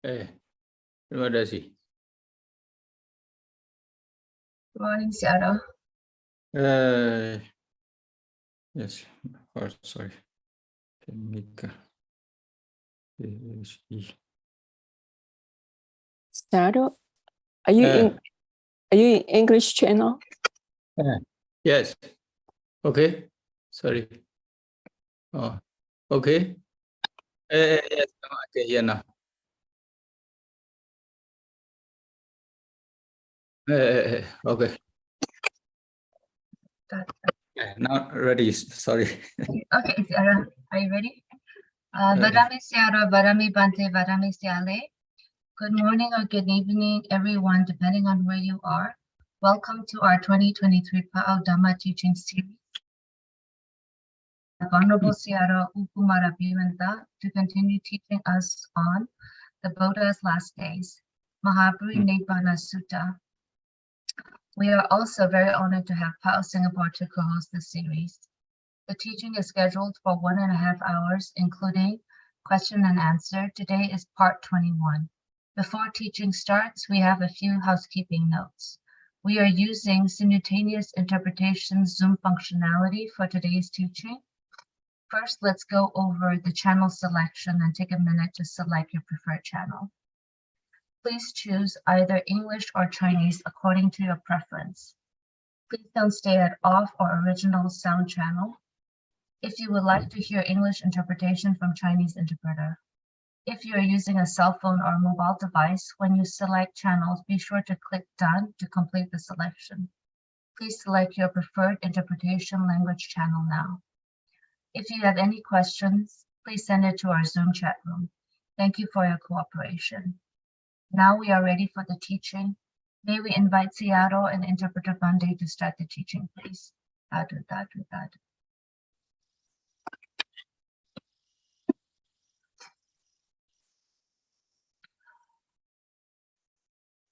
What does he? Good morning, Sayadaw. Yes, oh, sorry. Sayadaw, are you in English channel? Yes. Okay. Sorry. Oh, okay. Yes, I can hear now. Okay. Now ready. Sorry. Okay, Sayadaw, are you ready? Vadami Sayadaw, Vadami Bante, Vadami Sayale. Good morning or good evening, everyone, depending on where you are. Welcome to our 2023 Pa'au Dhamma teaching series. Honorable Sayadaw Kumārābhivaṃsa to continue teaching us on the Buddha's last days, Mahaparinibbana Sutta. We are also very honored to have Pa'au Singapore to co-host this series. The teaching is scheduled for 1.5 hours, including question and answer. Today is part 21. Before teaching starts, we have a few housekeeping notes. We are using simultaneous interpretation Zoom functionality for today's teaching. First, let's go over the channel selection and take a minute to select your preferred channel. Please choose either English or Chinese according to your preference. Please don't stay at off or original sound channel. If you would like to hear English interpretation from Chinese interpreter. If you are using a cell phone or mobile device, when you select channels, be sure to click Done to complete the selection. Please select your preferred interpretation language channel now. If you have any questions, please send it to our Zoom chat room. Thank you for your cooperation. Now we are ready for the teaching. May we invite Sayadaw and Interpreter Bande to start the teaching, please. Sadhu, sadhu, sadhu.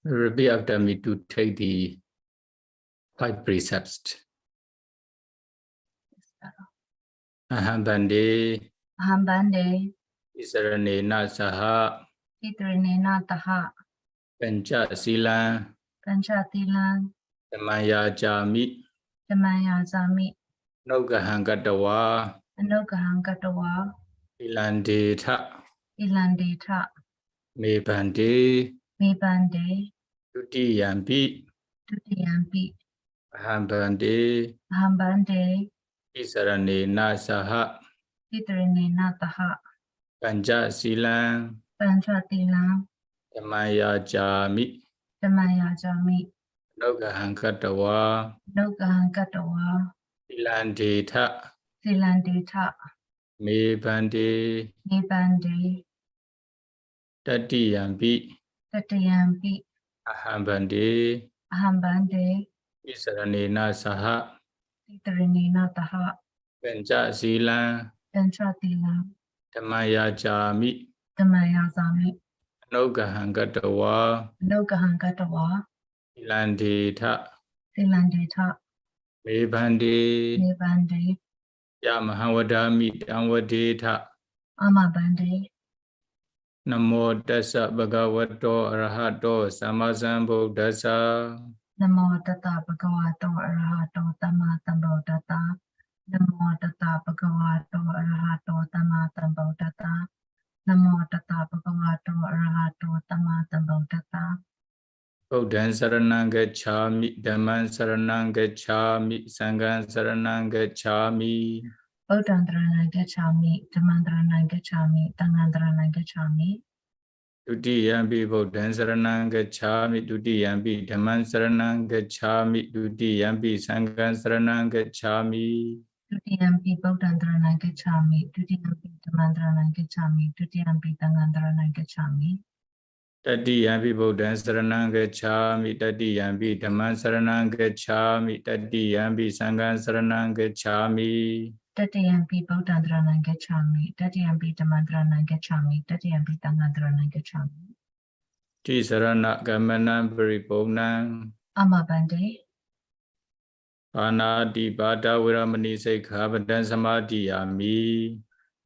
Repeat after me to take the 5 precepts. Aham Bande, Aham Bande, Isaranena Saha, Pitrinena Taha, Pancha Silan, Panchatilan, Dhamaya Jami, Dhamaya Zami, Nogahangatawa, Anogahangatawa, Ilandeta, Ilandeta, Me Bande, Me Bande, Tuti Yampi, Tutiyampi, Aham Bande, Aham Bande, Isaranena Saha, Pitrinena Taha, Pancha Silan, Panchatilan, Dhamaya Jami, Dhamaya Zami, Nogahangatawa, Nogahangatawa, Ilandeta, Silandeta, Me Bande, Me Bande, Tati Yampi, Tatiyampi, Aham Bande, Aham Bande, Isaranena Saha, Pitrinena Taha, Pancha Silan, Panchatilan, Dhamaya Jami, Dhamaya Zami, Nogahangatawa, Nogahangatawa, Ilandeta, Silandeta, Me Bande, Me Bande, Yamahawadami Damwadeta, Ama Bande, Namo Tassa Bhagavato Arahato Sammasambuddhassa. Namo Tata Bhagavato Arahato Tamma Sambuddhassa. Namo Tata Bhagavato Arahato Tamma Sambuddhassa. Namo Tata Bhagavato Arahato Tamma Sambuddhassa. Buddhaṃ saranam gacchāmi, Dhammāṃ saranam gacchāmi, Saṅghāṃ saranam gacchāmi. Buddhaṃ Saranam Gacchāmi, Dhammāṃ Saranam Gacchāmi, Saṅghāṃ Saranam Gacchāmi. Dutiyampi Buddhaṃ saranam gacchāmi, Dutiyampi Dhammāṃ saranam gacchāmi, Dutiyampi Saṅghāṃ saranam gacchāmi. Tutiyampi Buddhaṃ Saranam Gacchāmi, Tutiyampi Dhammāṃ Saranam Gacchāmi, Tutiyampi Saṅghāṃ Saranam Gacchāmi. Tatiyampi Buddhaṃ saranam gacchāmi, Tatiyampi Dhammāṃ saranam gacchāmi, Tatiyampi Saṅghāṃ saranam gacchāmi. Tatiyampi Buddhaṃ Saranam Gacchāmi, Tatiyampi Dhammāṃ Saranam Gacchāmi, Tatiyampi Saṅghāṃ Saranam Gacchāmi. Tisarana gamanam paripurnaṃ. Ama Bande, Panati Bhata Viramani Sikkhapadam Samadhiyami.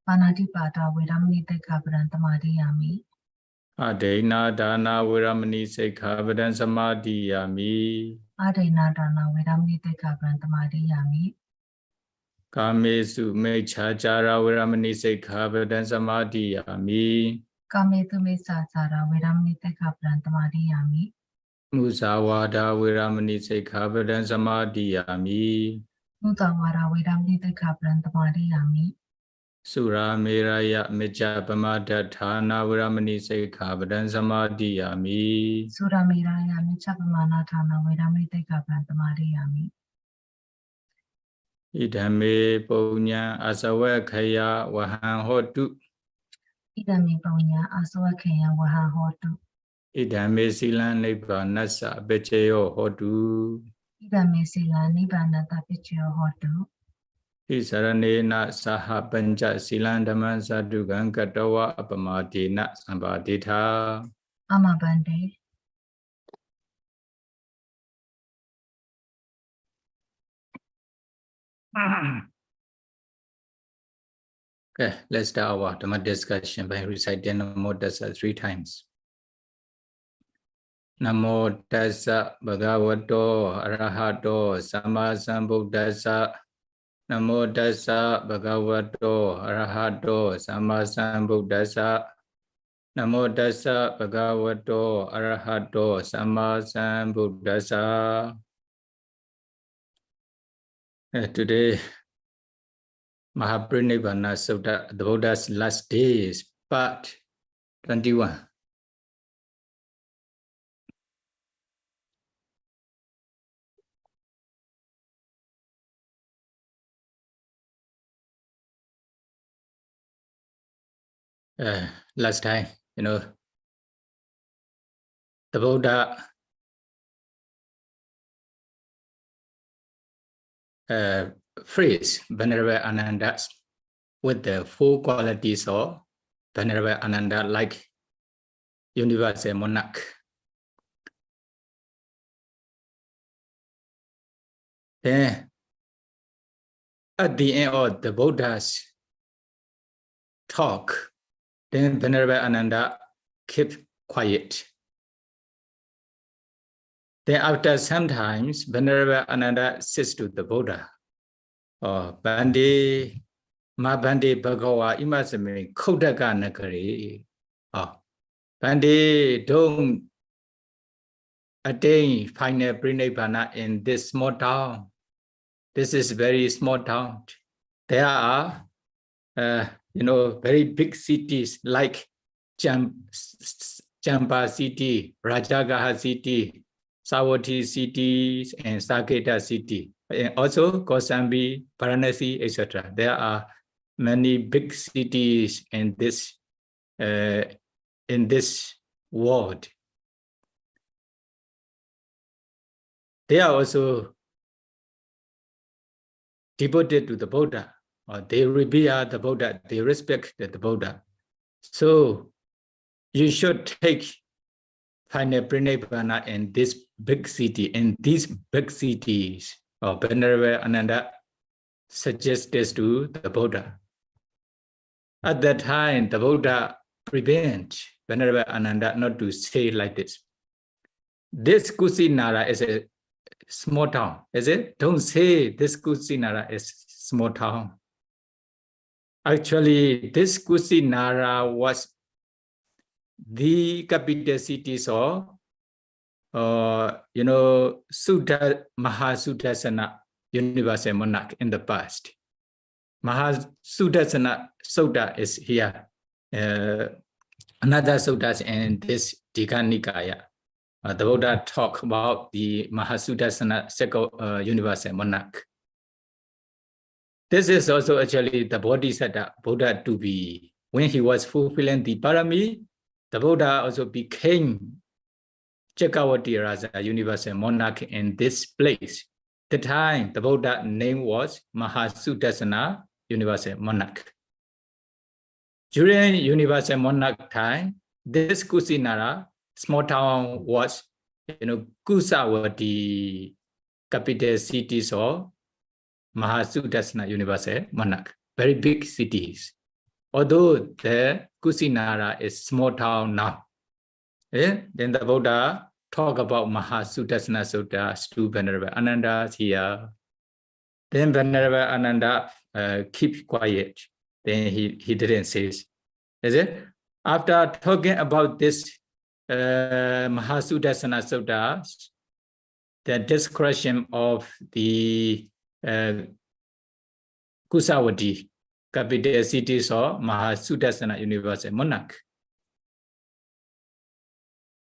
Panati Pada Vedamani Sikkhapadam Samadhiyami. Adena dana viramani sikkhapadan samadhiyami. Adena dana viramani sikkhapadan samadhiyami. Kamesu mecchachara viramani sikkhapadan samadhiyami. Kamesu mecchachara viramani sikkhapadan samadhiyami. Musawada viramani sikkhapadan samadhiyami. Musawada viramani sikkhapadan samadhiyami. Sura meraya mecchapamada thana viramani sikkhapadan samadhiyami. Sura meraya mecchapamada thana viramani sikkhapadan samadhiyami. Idhame punya asawakhaya wahan hotu. Idhame punya asawakhaya wahan hotu. Idhame silan nibbānassa pechayo hotu. Idhame silan nibbānassa pechayo hotu. Isaranena saha panca silan dhamman sadhukan katawa apamadena sambaditha. Amabande. Okay, let's start our Dhamma discussion by reciting Namo Tassa 3 times. Namo Tassa Bhagavato Arahato Samma Sambuddhassa. Namo Tassa Bhagavato Arahato Samma Sambuddhassa. Namo Tassa Bhagavato Arahato Samma Sambuddhassa. Today, Mahaparinibbana Sutta, the Buddha's last days, part 21. Last time, the Buddha phrase Venerable Ananda with the 4 qualities of Venerable Ananda, like universal monarch. Then, at the end of the Buddha's talk, then Venerable Ananda kept quiet. Then after some times, Venerable Ananda says to the Buddha, Bande, ma bande bhagawa imasame khodaka nakari. Bande, don't attain final prinibbana in this small town. This is very small town. There are, very big cities like Champa city, Rajagaha city, Savatthi cities, and Saketa city, and also Kosambi, Varanasi, etc. There are many big cities in this world. They are also devoted to the Buddha, or they revere the Buddha, they respect the Buddha. So you should take final prinibbana in this big city, in these big cities. Venerable Ananda suggested to the Buddha. At that time, the Buddha prevented Venerable Ananda not to say like this. This Kusinara is a small town, is it? Don't say this Kusinara is small town. Actually, this Kusinara was the capital cities of, Mahasudassana universal monarch in the past. Mahasudassana Sutta is here. Another suttas in this Digha Nikaya. The Buddha talk about the Mahasudassana second universal monarch. This is also actually the Bodhisattva Buddha to be. When he was fulfilling the parami, the Buddha also became Chakravarti Raja, universal monarch in this place. The time the Buddha name was Mahasudassana, universal monarch. During universal monarch time, this Kusinara small town was, Kusawati, capital cities of Mahasudassana universal monarch, very big cities. Although the Kusinara is small town now, Then the Buddha talk about Mahasutasana Sutta to Venerable Ananda here. Then Venerable Ananda keep quiet. Then he didn't say. Is it? After talking about this Mahasutasana Sutta, the description of the Kusawati, capital cities of Mahasutasana University monarch.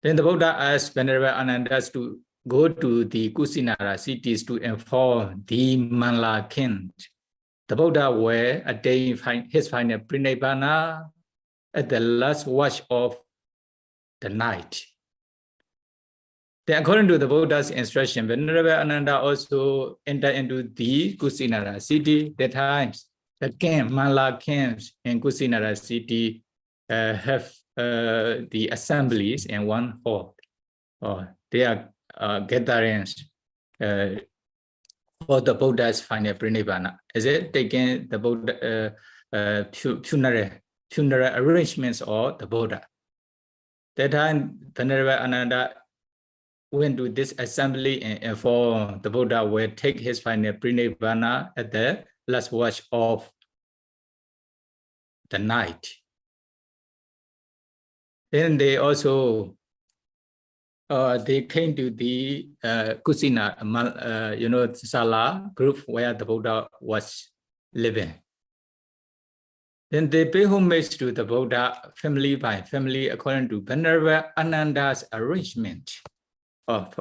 Then the Buddha asked Venerable Ananda to go to the Kusinara cities to inform the Manla king. The Buddha will attain his final Prinibbana at the last watch of the night. Then according to the Buddha's instruction, Venerable Ananda also entered into the Kusinara city. That times, the king, Manla kings in Kusinara city have the assemblies in one hall. They are gatherings for the Buddha's final Prinibbana. Is it taking the Buddha funeral arrangements of the Buddha? That time, Venerable Ananda went to this assembly and informed the Buddha will take his final Prinibbana at the last watch of the night. Then they also they came to the Kusina, Sala group where the Buddha was living. Then they pay homage to the Buddha family by family according to Venerable Ananda's arrangement.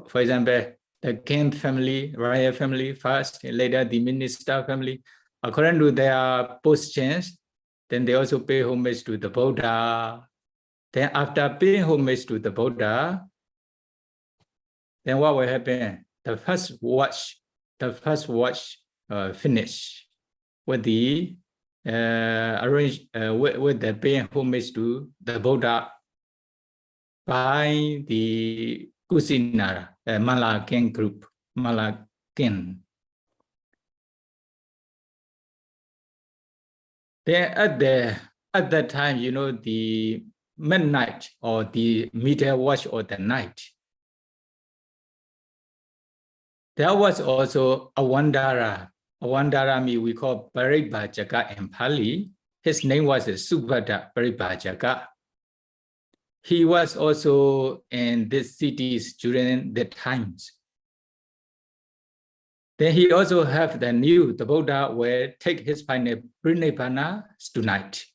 For example, the king family, royal family first, and later the minister family. According to their positions, then they also pay homage to the Buddha. Then after paying homage to the Buddha, then what will happen? The first watch finish with the with the paying homage to the Buddha by the Kusinara Malakin group, Malakin. Then at that time, the midnight or the middle watch of the night, there was also a Wandara. A Wandara we call Paribhajaka in Pali. His name was Subhadda Paribhajaka. He was also in these cities during the times. Then he also have the Buddha will take his final Prinibbana tonight.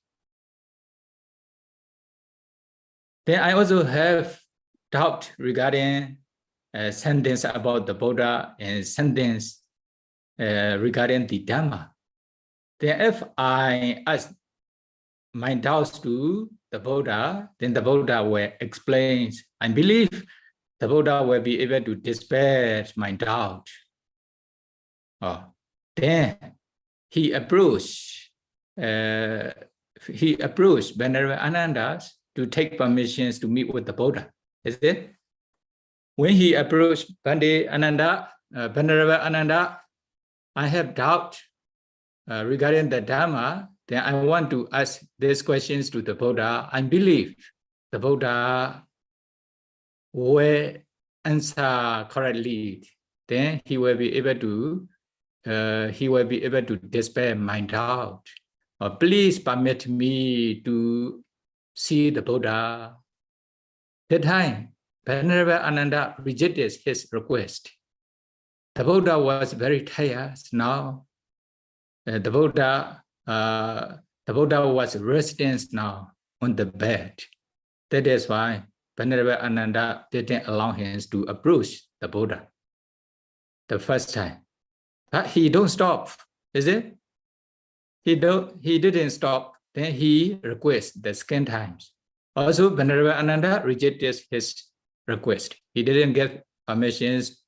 Then I also have doubt regarding sentence about the Buddha and sentence regarding the Dhamma. Then if I ask my doubts to the Buddha, then the Buddha will explain. I believe the Buddha will be able to dispel my doubt. Then he approached Venerable Ananda to take permissions to meet with the Buddha. Is it? When he approached Venerable Ananda, I have doubt regarding the Dhamma. Then I want to ask these questions to the Buddha. I believe the Buddha will answer correctly. Then he will be able to dispel my doubt. Please permit me to see the Buddha. That time, Venerable Ananda rejected his request. The Buddha was very tired now. The Buddha was resting now on the bed. That is why Venerable Ananda didn't allow him to approach the Buddha the first time. But he don't stop, is it? He didn't stop. Then he requests the second times. Also, Venerable Ananda rejected his request. He didn't get permissions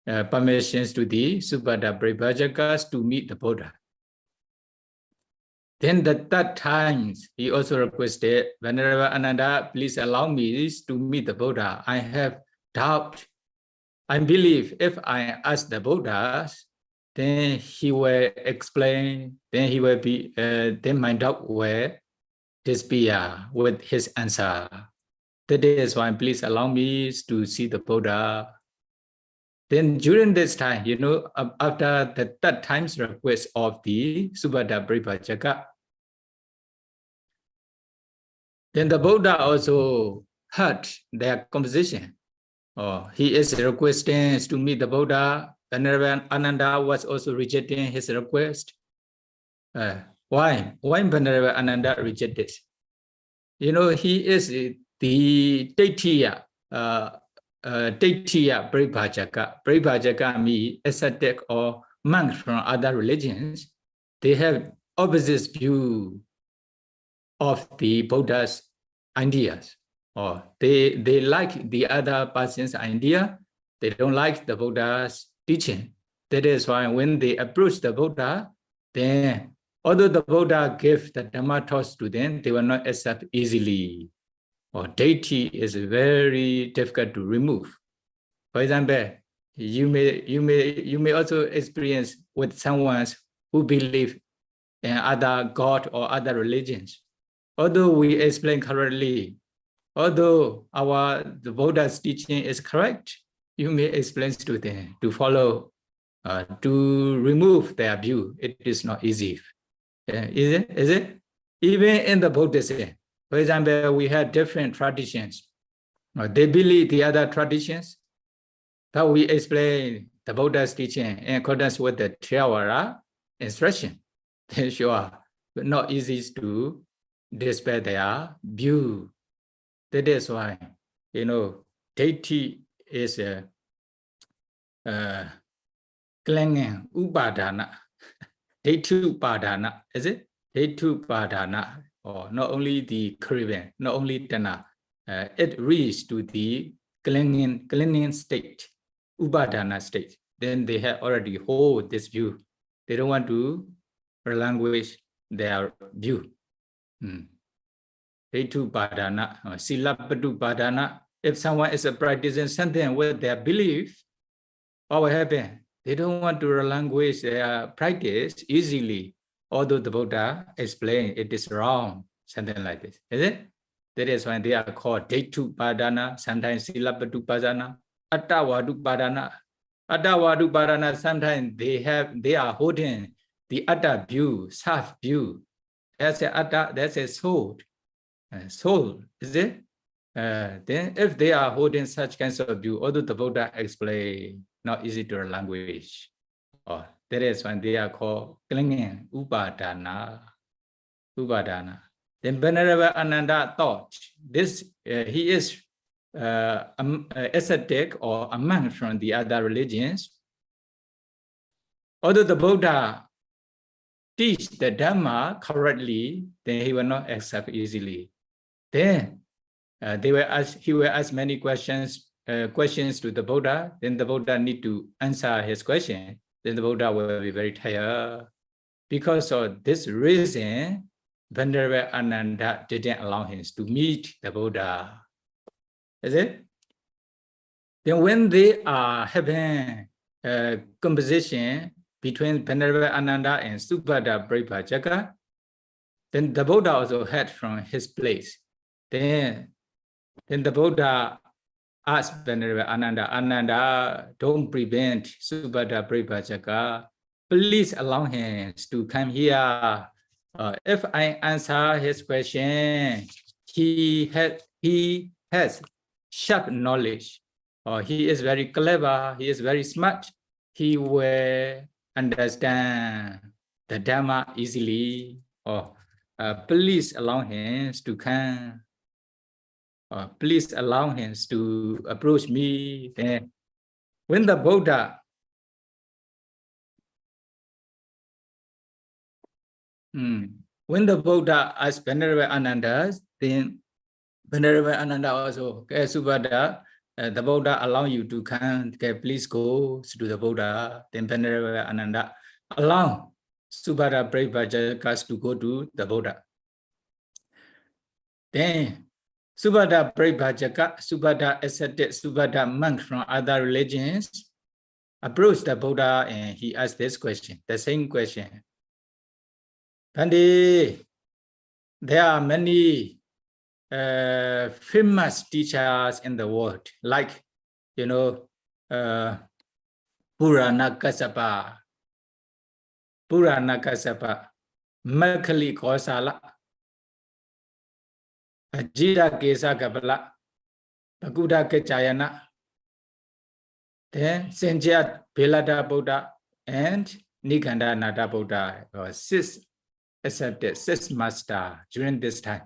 to the Subhadda Paribhajakas to meet the Buddha. Then the third time, he also requested, Venerable Ananda, please allow me to meet the Buddha. I have doubt. I believe if I ask the Buddha, then he will explain, then he will be, then my doubt will disappear with his answer. That is why please allow me to see the Buddha. Then during this time, you know, after the third time's request of the Subhadra Brihmajaka, then the Buddha also heard their conversation. He is requesting to meet the Buddha. Venerable Ananda was also rejecting his request. Why? Why Venerable Ananda rejected? You know, he is the Taitiya Brihmajaka. Brihmajaka means ascetic or monk from other religions. They have opposite view of the Buddha's ideas. Or they like the other person's idea. They don't like the Buddha's teaching. That is why when they approach the Buddha, then although the Buddha gave the Dhamma thoughts to them, they will not accept easily. Or deity is very difficult to remove. For example, you may also experience with someone who believe in other God or other religions. Although we explain correctly, although the Buddha's teaching is correct, you may explain to them to follow, to remove their view. It is not easy. Is it? Even in the Buddhism, for example, we have different traditions. They believe the other traditions, but we explain the Buddha's teaching in accordance with the Theravada instruction. Then sure, but not easy to dispel their view. That is why, you know, deity is a clinging upadana. Deity upadana, is it? Deity upadana, or not only the craving, not only dana, it reaches to the clinging state, upadana state. Then they have already hold this view. They don't want to relinquish their view. Deity upadana, silapadu upadana. If someone is practicing something with their belief, what will happen? They don't want to relinquish their practice easily, although the Buddha explained it is wrong, something like this. Is it? That is why they are called Daitu Padana, sometimes Silapatu Padana, Attawadu Padana. Attawadu Padana, sometimes they are holding the Atta view, self view. That's a Atta, that's a soul. Soul, is it? Then if they are holding such kinds of view, although the Buddha explained, not easy to language. That is when they are called clinging, upadana. Then Venerable Ananda thought this he is ascetic or a monk from the other religions. Although the Buddha teach the Dhamma correctly, then he will not accept easily. Then he will ask many questions to the Buddha. Then the Buddha need to answer his question. Then the Buddha will be very tired. Because of this reason, Venerable Ananda didn't allow him to meet the Buddha. Is it? Then when they are having a conversation between Venerable Ananda and Subhadra Brihmajaka, then the Buddha also heard from his place. Then the Buddha asked Venerable Ananda, don't prevent Subhadra Brihmajaka. Please allow him to come here. If I answer his question, he has sharp knowledge, or he is very clever, he is very smart. He will understand the Dhamma easily. Please allow him to come. Please allow him to approach me. Then when the Buddha asked Venerable Ananda, then Venerable Ananda also, okay, Subhadra, the Buddha allow you to come, okay, please go to the Buddha. Then Venerable Ananda allow Subhadra Brihmajaka to go to the Buddha. Then Subhadra Brihmajaka, Subhadra ascetic, Subhadra monk from other religions approached the Buddha and he asked this question, the same question. Bhante, there are many famous teachers in the world, like, you know, Purana Kassapa, Makali Kosala, Ajita Kesa Kapala, Paguda Kechayana, then Senjat Pilada Buddha, and Nikanda Nada Buddha, or six accepted, six master during this time.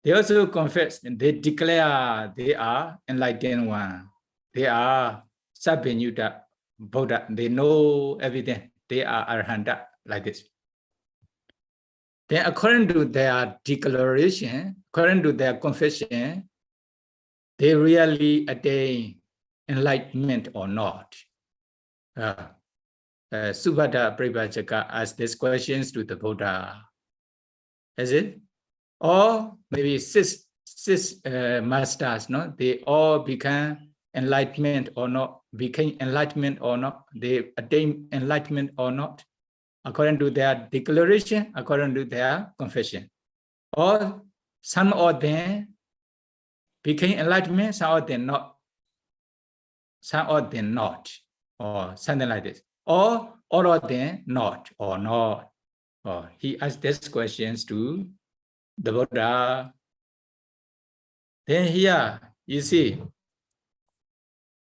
They also confess and they declare they are enlightened one. They are Sabhinyuta Buddha. They know everything. They are Arhanta, like this. Then according to their declaration, according to their confession, they really attain enlightenment or not. Subhata Prabhajaka asked these questions to the Buddha. Is it? Or maybe six masters, no? They all become enlightenment or not, became enlightenment or not, they attain enlightenment or not, according to their declaration, according to their confession. Or some of them became enlightenment, some of them not. Some of them not, or something like this. Or all of them not, or not. Or he asked these questions to the Buddha. Then here, you see,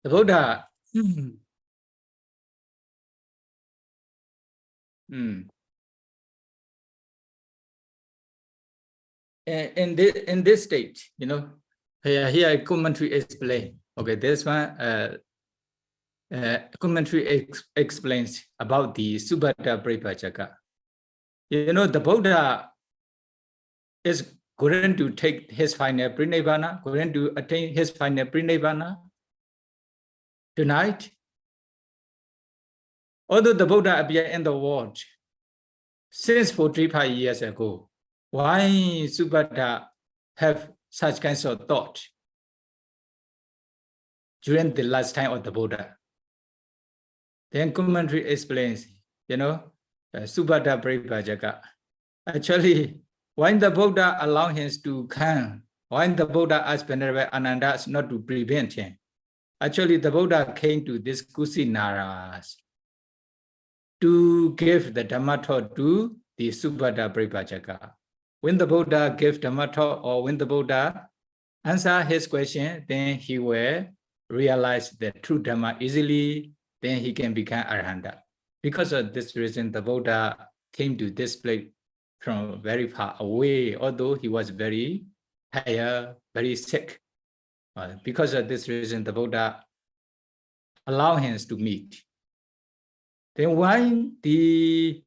the Buddha, in this state, you know, here commentary explain. Okay, this one, commentary explains about the Subhata Prabhajaka. You know, the Buddha is going to take his final Prinivana, going to attain his final Prinivana tonight. Although the Buddha appeared in the world since 45 years ago, why Subhata have such kinds of thought during the last time of the Buddha? Then commentary explains, you know, Subhata Prabhajaka. Actually, when the Buddha allowed him to come, when the Buddha asked Venerable Ananda not to prevent him, actually the Buddha came to this Kusinaras to give the Dhamma talk to the Subhata Prabhajaka. When the Buddha gave Dhamma talk, or when the Buddha answer his question, then he will realize the true Dhamma easily, then he can become Arhanta. Because of this reason, the Buddha came to this place from very far away, although he was very tired, very sick. Because of this reason, the Buddha allowed him to meet. Then when the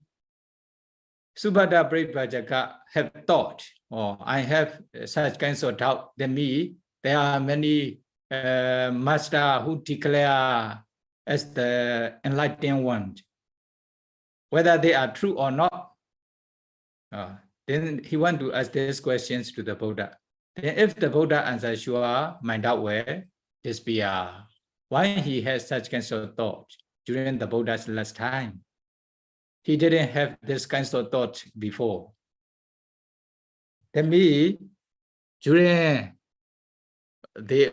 Subhata Prabhajaka have thought, or I have such kinds of doubt, then there are many masters who declare as the enlightened one. Whether they are true or not, then he want to ask these questions to the Buddha. Then if the Buddha answers, sure, my doubt will disappear. Why he has such kinds of thought during the Buddha's last time? He didn't have this kinds of thought before. Then during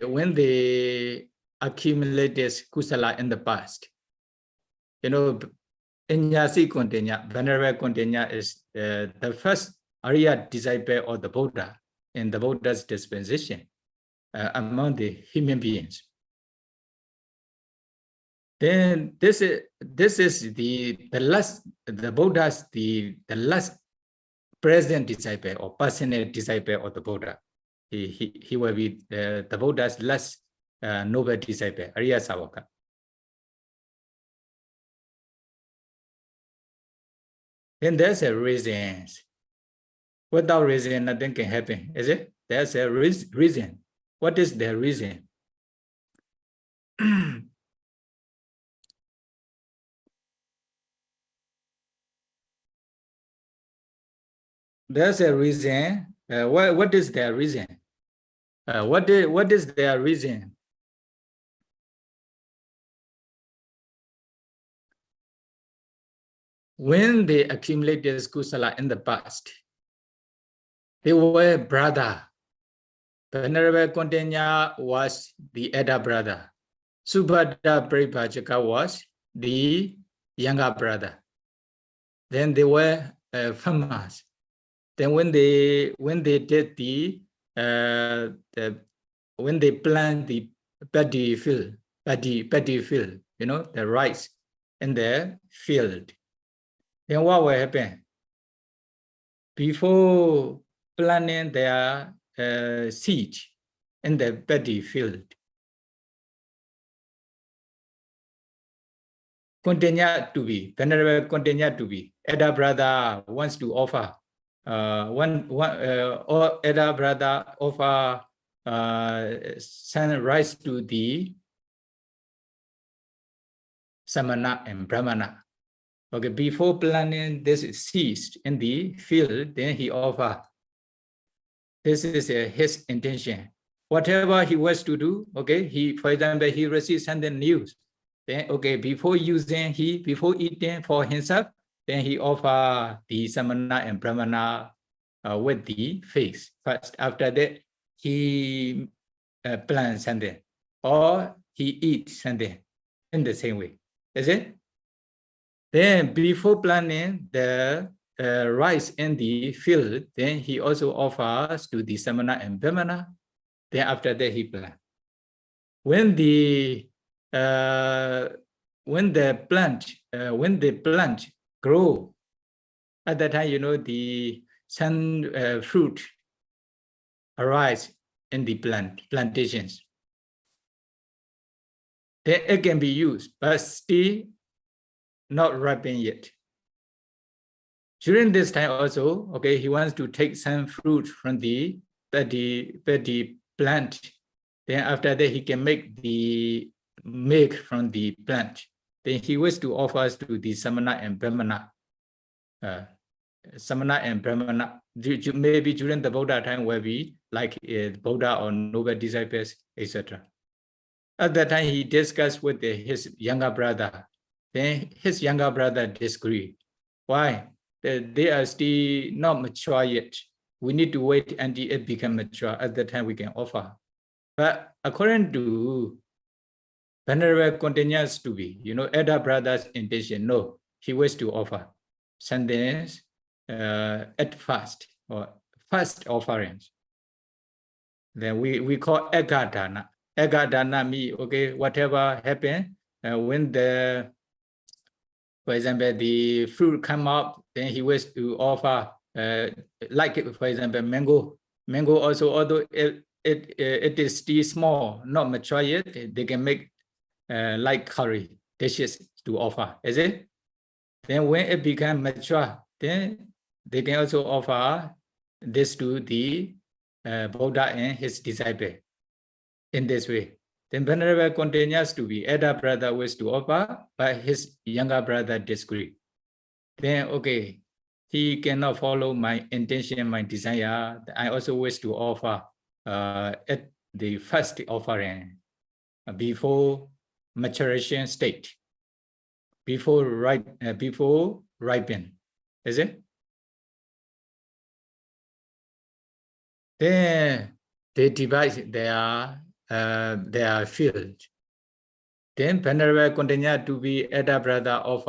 when they accumulated kusala in the past, you know, Inyasi Kontinya, Venerable Kontinya is the first Arya disciple of the Buddha in the Buddha's dispensation among the human beings. Then this is the last, the Buddha's the last present disciple or personal disciple of the Buddha. He will be the Buddha's last noble disciple, Arya Savaka. Then there's a reason. Without reason, nothing can happen, is it? There's a reason. What is the reason? There's a reason. What is their reason? What is their reason? When they accumulated kusala in the past, they were brother Venerable Kontanya was the elder brother. Subhadra Paripajaka was the younger brother. Then they were farmers. Then when they did when they plant the paddy field, you know, the rice in the field, then what will happen? Before planting their seed in the paddy field, continue to be, venerable continue to be, elder brother wants to offer, or elder brother offer send rice to the Samana and Brahmana. Okay, before planting this seed in the field, then he offer. This is his intention. Whatever he was to do, okay, he, for example, he receives something news. Then, okay, before eating for himself, then he offer the Samana and Brahmana with the face. First, after that, he plants something, or he eats something in the same way. Is it? Then, before planting the rice in the field, then he also offers to the Samana and Brahmana. Then after that, he plants. When the plant grow, at that time, you know, the sun fruit arise in the plantations. Then it can be used, but still not ripen yet. During this time also, okay, he wants to take some fruit from the plant. Then after that, he can make the milk from the plant. Then he wishes to offer to the Samana and Brahmana. Samana and Brahmana, maybe during the Buddha time will be like Buddha or noble disciples, etc. At that time, he discussed with his younger brother. Then his younger brother disagreed. Why? They are still not mature yet. We need to wait until it becomes mature. At that time, we can offer. But according to Venerable continues to be, you know, elder brother's intention, no, he wishes to offer something at first, or first offerings. Then we call Egadana. Egadana means, okay, whatever happened, when the, for example, the fruit come up, then he wishes to offer, like, for example, mango. Mango also, although it is still small, not mature yet, they can make like curry dishes to offer, is it? Then when it becomes mature, then they can also offer this to the Buddha and his disciple in this way. Then Venerable continues to be, elder brother wishes to offer, but his younger brother disagrees. Then, okay, he cannot follow my intention, my desire. I also wish to offer at the first offering before maturation state, before ripen, is it? Then they divide their field. Then Venerable continue to be elder brother of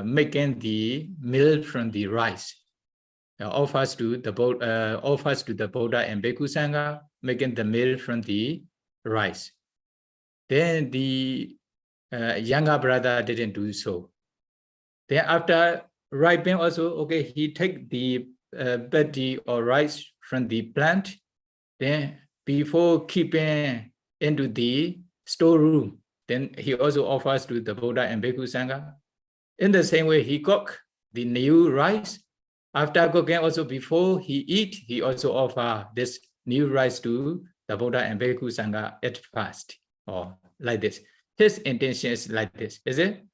making the meal from the rice. Offers to the Buddha and Bhikkhu Sangha, making the meal from the rice. Then the younger brother didn't do so. Then after ripening also, okay, he take the paddy or rice from the plant. Then before keeping into the storeroom, then he also offers to the Buddha and Bhikkhu Sangha. In the same way, he cook the new rice. After cooking, also before he eat, he also offer this new rice to the Buddha and Bhikkhu Sangha at first, or like this. His intention is like this, is it?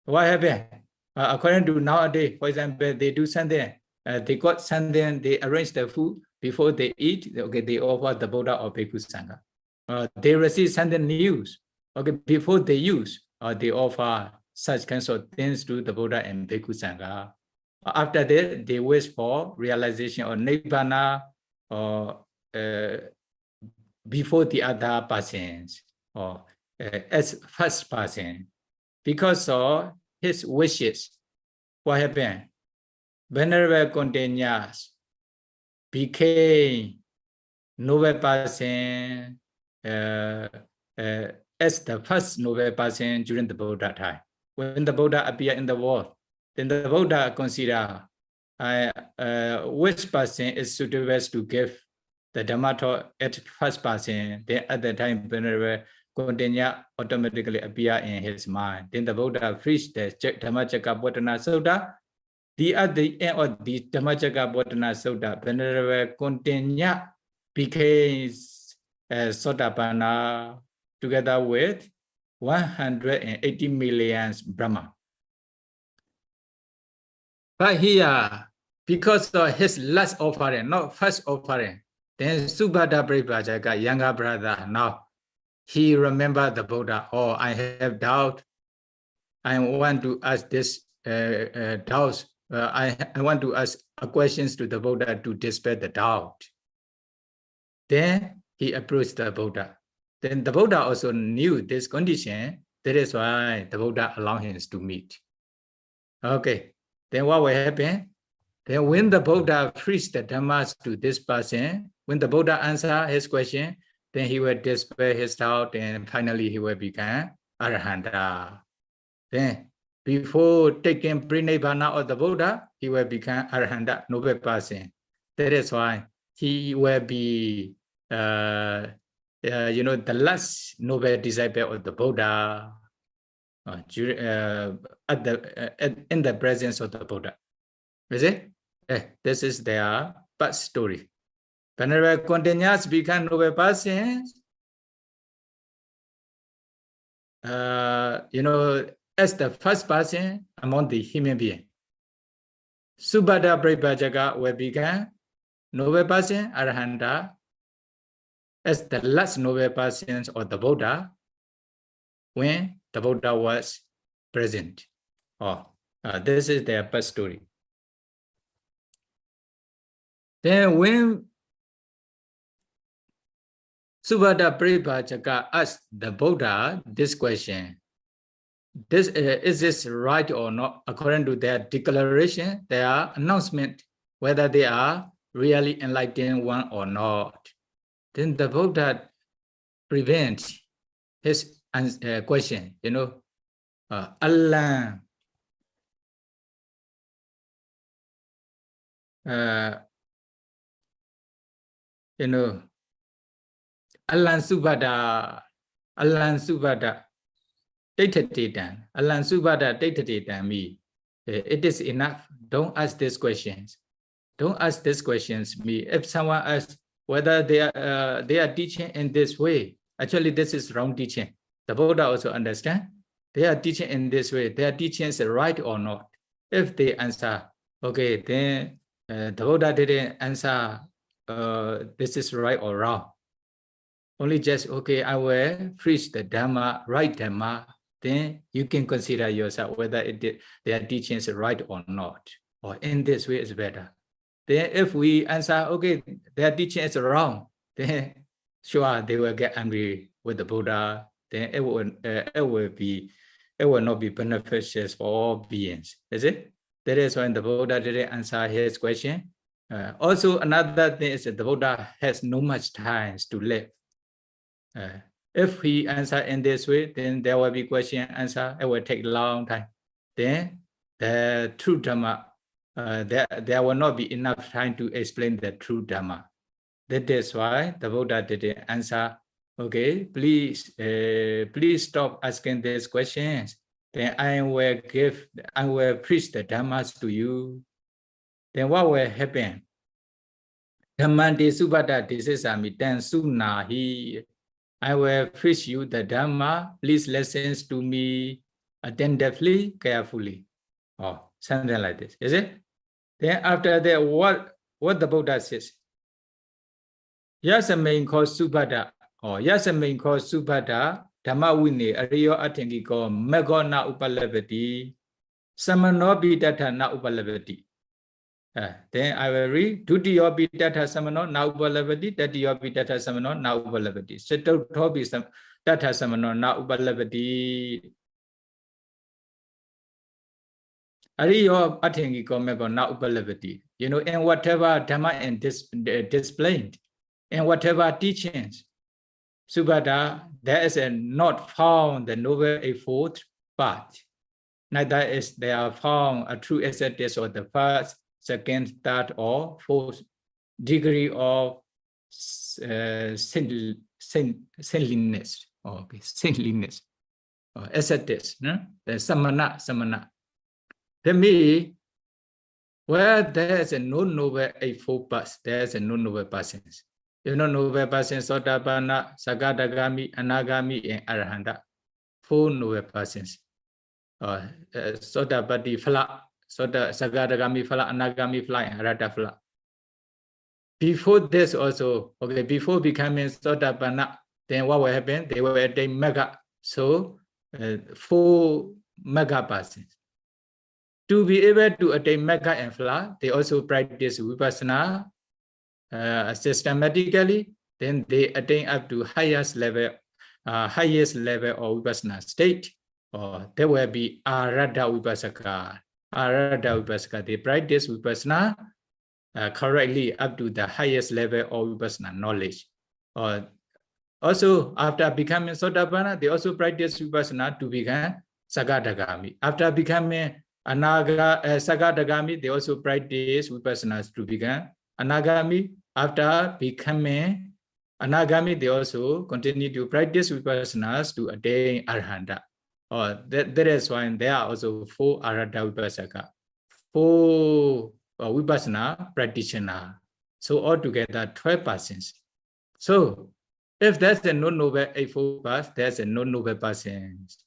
What happened? According to nowadays, for example, they do something, they got something, they arrange the food before they eat, okay, they offer the Buddha or Bhikkhu Sangha. They receive something news, okay, before they use, they offer such kinds of things to the Buddha and Bhikkhu Sangha. After that, they wish for realization of Nibbana or before the other persons, or as first person, because of his wishes. What happened? Venerable continuous became noble person as the first noble person during the Buddha time. When the Buddha appeared in the world, then the Buddha consider which person is suitable to give the Dhamma talk at first person. Then at the time, Venerable continuous automatically appear in his mind. Then the Buddha preached the Dhammacakkappavattana Sutta. At the end of the Dhammacakkappavattana Sutta, Venerable continuous became Sotapanna together with 180 million Brahma. But here, because of his last offering, not first offering, then Subhadda Paripājaka, younger brother, now he remembered the Buddha. Oh, I have doubt. I want to ask this doubts. I want to ask questions to the Buddha to dispel the doubt. Then he approached the Buddha. Then the Buddha also knew this condition. That is why the Buddha allowed him to meet. Okay. Then what will happen? Then when the Buddha preached the Dhammas to this person, when the Buddha answered his question, then he will dispel his doubt and finally he will become Arahanta. Then before taking Prinibbana of the Buddha, he will become Arahanta, noble person. That is why he will be the last noble disciple of the Buddha in the presence of the Buddha. Is it? This is their past story. Venerable continuous become noble persons. As the first person among the human beings. Subhadda Paripājaka will become noble person, Arahanta, as the last noble persons of the Buddha when the Buddha was present. This is their past story. Then when Subhadda Paripājaka asked the Buddha this question, is this right or not? According to their declaration, their announcement, whether they are really enlightened one or not. Then the Buddha prevents his question, Allah Allan Subhadda Daitatatan, Allan Subhadda Daitatatan me. It is enough. Don't ask these questions. Don't ask these questions me. If someone asks whether they are teaching in this way, actually this is wrong teaching. The Buddha also understand. They are teaching in this way. Their teaching is right or not. If they answer, okay, then the Buddha didn't answer this is right or wrong. Only just, okay, I will preach the Dhamma, right Dhamma, then you can consider yourself whether their teaching is right or not. Or in this way is better. Then if we answer, okay, their teaching is wrong, then sure, they will get angry with the Buddha. Then it will not be beneficial for all beings. Is it? That is why the Buddha didn't answer his question. Also, another thing is that the Buddha has no much time to live. If he answer in this way, then there will be question answer. It will take a long time. Then the true Dhamma, there will not be enough time to explain the true Dhamma. That is why the Buddha didn't answer. Okay, please stop asking these questions. Then I will preach the Dhammas to you. Then what will happen? Dhammante Subhadda Desesami Tan Sunahi. I will preach you the Dhamma. Please listen to me attentively, carefully. Something like this. Is it? Then after that, what the Buddha says? Yasamain called Subhadda. Yasamain called Subhadda. Dhamma Wini Ariyo Atengiko Megona Upalabati. Samanobi Data Na Upalabati. Then I will read Dutiyopi Tatha Samano Na Upalabati, Tatiyopi Tatha Samano Na Upalabati. Chatuthopi Tatha Samano Na Upalabati. Ariyo Atingi Komego Na Upalabati. You know, in whatever Dhamma and displayed, in whatever teachings, Subhada, there is not found the noble eightfold path. Neither is there found a true acceptance of the first, second, third, or fourth degree of sinlessness. Okay, sinlessness. Acceptance, no? The samana. To me, where there is no noble eightfold path, there is no noble persons. You know, noble persons, Sotapanna, Sakadagami, Anagami, and Arahanta. 4 noble persons. Sotapati Fala, Sakadagami Fala, Anagami Fala, and Arahanta Fala. Before this also, okay, before becoming Sotapanna, then what will happen? They will attain mega. So, 4 mega persons. To be able to attain mega and Fala, they also practice Vipassana systematically. Then they attain up to highest level of Vipassana state. Or there will be Arada Vipasaka. Arada Vipasaka. They practice Vipassana correctly up to the highest level of Vipassana knowledge. Also, after becoming Sotapanna, they also practice Vipassana to become Sakadagami. After becoming Sakadagami, they also practice Vipassana to become Anagami. After becoming Anagami, they also continue to practice Vipassanas to attain Arahanta. That is why there are also 4 Arahata Vipasaka, 4 Vipassana practitioners. So altogether 12 persons. So if there's a non-noble eightfold path, there's a non-noble persons.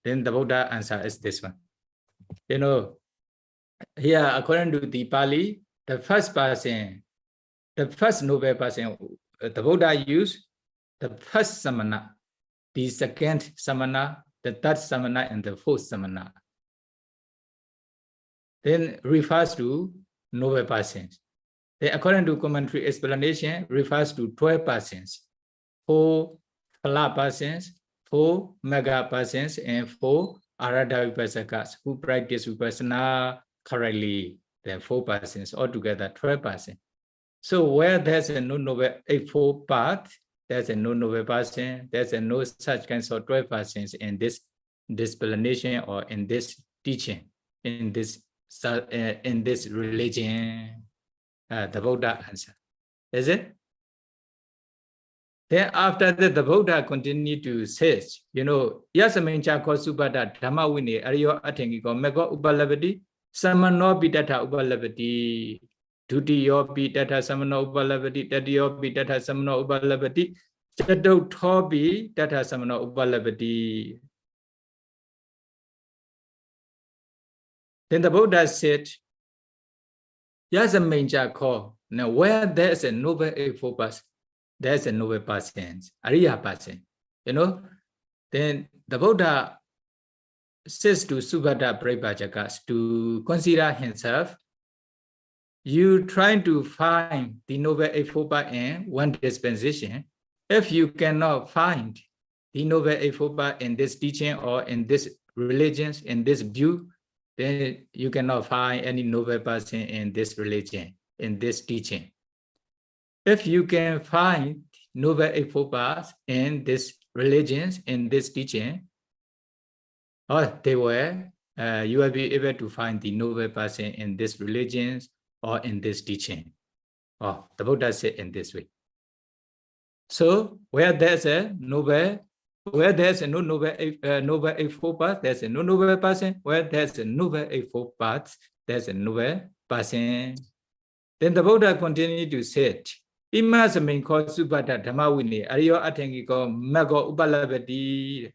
Then the Buddha answer is this one. You know, here according to the Pali, the first person, the first noble person, the Buddha used the first samana, the second samana, the third samana, and the fourth samana. Then refers to noble persons. Then according to commentary explanation, refers to 12 persons, 4 Phala persons, 4 mega persons, and 4 Arahata Vipasakas who practice Vipassana correctly. Then 4 persons, altogether 12 persons. So where there's a no noble eightfold path, there's a no noble person, there's a no such kinds of 12 persons in this explanation or in this teaching, in this religion. The Buddha answer. Is it? Then after that, the Buddha continued to say, you know, Yasamincha Kosubada Dhamma Wini Ariyo Atengiko Mego Upalabati, Samano Pitata Upalabati, Dutiyo Pitata Samano Upalabati, Tatiyo Pitata Samano Upalabati, Chato Tobi Tata Samano Upalabati. Then the Buddha said, Yasamincha Ko. Now, where there's a noble eightfold path, there's a noble person, Ariya person, you know. Then the Buddha says to Subhada Prabhajakas to consider himself, you trying to find the noble eightfold path in one dispensation. If you cannot find the noble eightfold path in this teaching or in this religion, in this view, then you cannot find any noble person in this religion, in this teaching. If you can find noble eightfold path in this religions, in this teaching, or you will be able to find the noble person in this religions or in this teaching. The Buddha said in this way. So where there's a no noble eightfold path, there's a no noble person. Where there's a noble eightfold path, there's a noble person. Then the Buddha continued to say, Imasamin ko Subhada Dhamma Wini Ariyo Atengiko Mago Upalabati.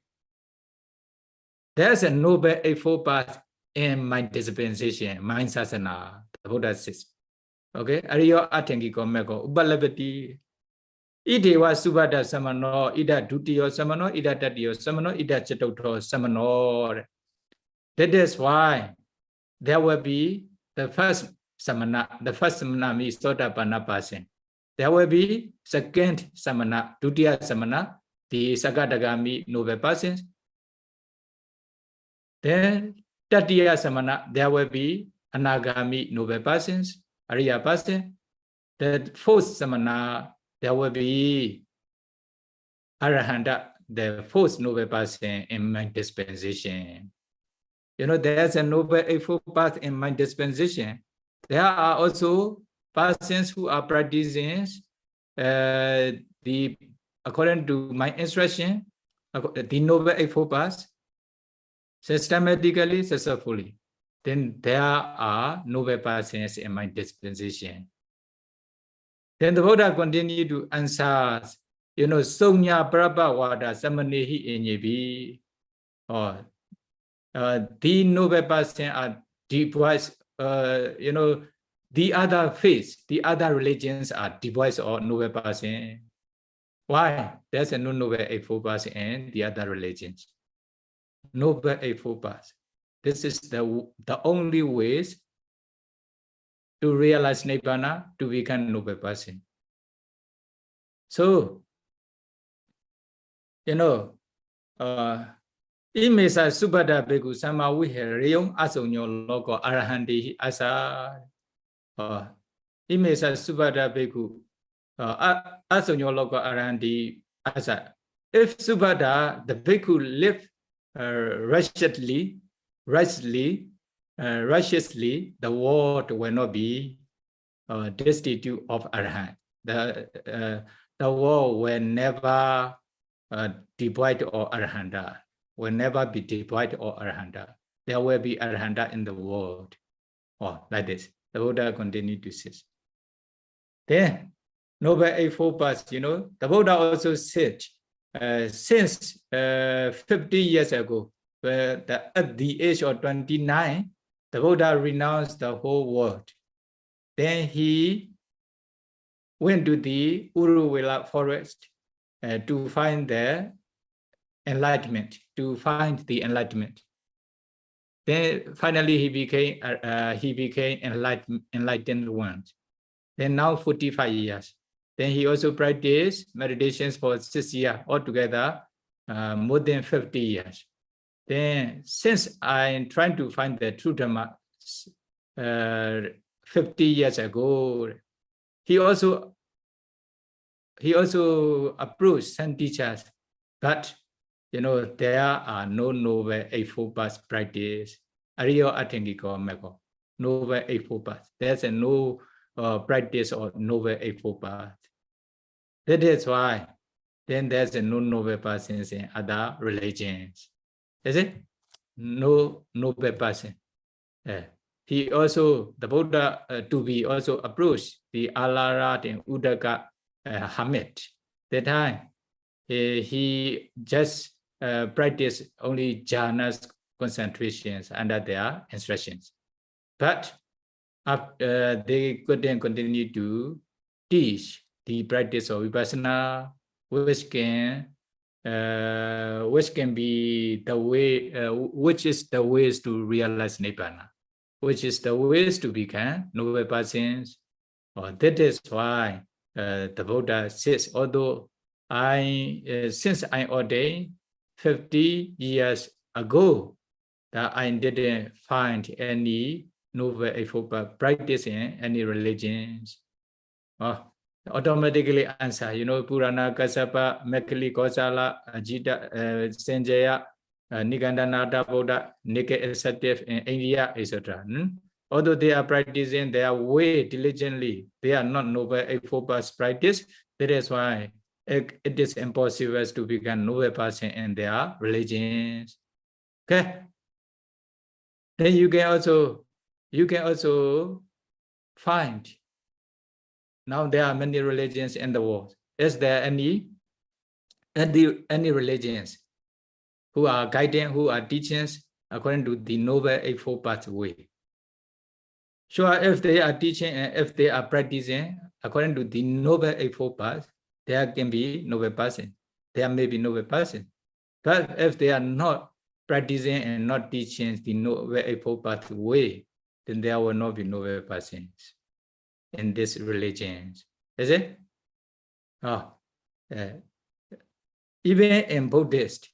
There's a noble eightfold path in my dispensation, my sasana. The Buddha says, okay, Ariyo Atengiko Mago Upalabati. Idewa Subhada Samano, Ida Dutiyo Samano, Ida Tatiyo Samano, Ida Chatoto Samano. That is why there will be the first samana means Sotapanna person. There will be second samana, Dutiya samana, the Sakadagami noble persons. Then Tatiya samana, there will be Anagami noble persons, Ariya person. The fourth samana, there will be Arahanta, the fourth noble person in my dispensation. You know, there's a noble eightfold path in my dispensation. There are also persons who are practicing according to my instruction, the noble eightfold path systematically, successfully. Then there are noble persons in my dispensation. Then the Buddha continued to answer, you know, Sonya Prabha Wada Samanehi Enyebi. Or the noble person are devoid, you know, the other faiths, the other religions are devoid of noble person. Why? There's a no noble eightfold path in the other religions. Noble eightfold path. This is the only ways to realize Nibbana, to become noble person. So, you know, Imesa Subhada Bhikkhu Sama Viharayam Asonyo Logo Arahandi Asa. Imesa Subhada Bhikkhu Asonyo Logo Arahandi Asa. If Subhada, the Bhikkhu live righteously, the world will not be destitute of Arahant. The world will never devoid of Arahanta. Will never be devoid of Arahanta. There will be Arahanta in the world. Oh, like this. The Buddha continued to say. Then, Noble Eightfold Path, you know, the Buddha also said, since 50 years ago, at the age of 29, the Buddha renounced the whole world. Then he went to the Uruvela forest to find the enlightenment, Then finally he became enlightened one. Then now 45 years. Then he also practiced meditations for 6 years altogether, more than 50 years. Then since I'm trying to find the true Dhamma 50 years ago, he also approached some teachers, but you know, there are no noble eightfold path practice. Ariyo Atengiko Meko, noble eightfold path. There's a no practice of noble eightfold path. That is why then there's a no noble person in other religions. Is it? No noble person. He also, the Buddha to be also approached the Alarat and Udaka hermit. That time he just practice only jhanas concentrations under their instructions. But they couldn't continue to teach the practice of vipassana, which can be the way, which is the ways to realize nibbana, which is the ways to become noble persons. That is why the Buddha says, although since I ordained 50 years ago, that I didn't find any noble eightfold path practice in any religions. Automatically answer, you know, Purana, Kassapa, Mekali, Kosala, Ajita, Sanjaya, Nigandanada Buddha, Nika Assative in India, etc. Although they are practicing their way diligently, they are not noble eightfold path practice. That is why it is impossible to become noble person in their religions. Okay. Then you can also find. Now there are many religions in the world. Is there any religions who are guiding, who are teachings according to the noble eightfold path way? Sure, if they are teaching and if they are practicing according to the noble eightfold path, there can be noble person. There may be noble person. But if they are not practicing and not teaching the noble eightfold path way, then there will not be noble persons in this religion. Is it? Oh, even in Buddhist,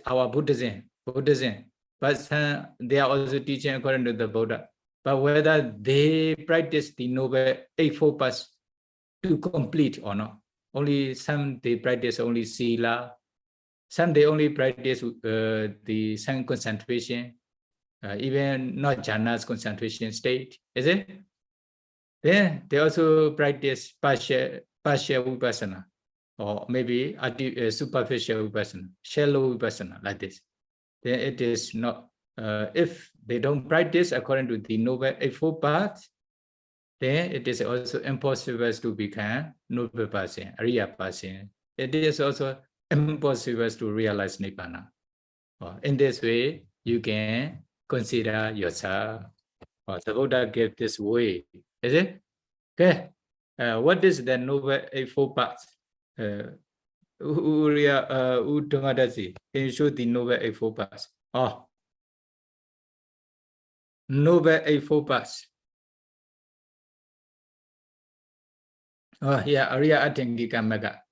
our Buddhism, but they are also teaching according to the Buddha. But whether they practice the Noble Eightfold Paths to complete or not, only some they practice only Sila, some they only practice the sun concentration, even not jhanas concentration state, is it? Then they also practice partial vipassana, or maybe superficial vipassana, shallow vipassana, like this. Then it is not, if they don't practice according to the Noble Eightfold Path, then it is also impossible to become noble person, Ariya person. It is also impossible to realize Nibbana. In this way, you can consider yourself. The Buddha gave this way, is it? Okay. What is the Noble Eightfold Path? Udhamadasi, can you show the Noble Eightfold Path? Oh, Noble Eightfold Path. Oh, yeah, Ariya Atengika Mega.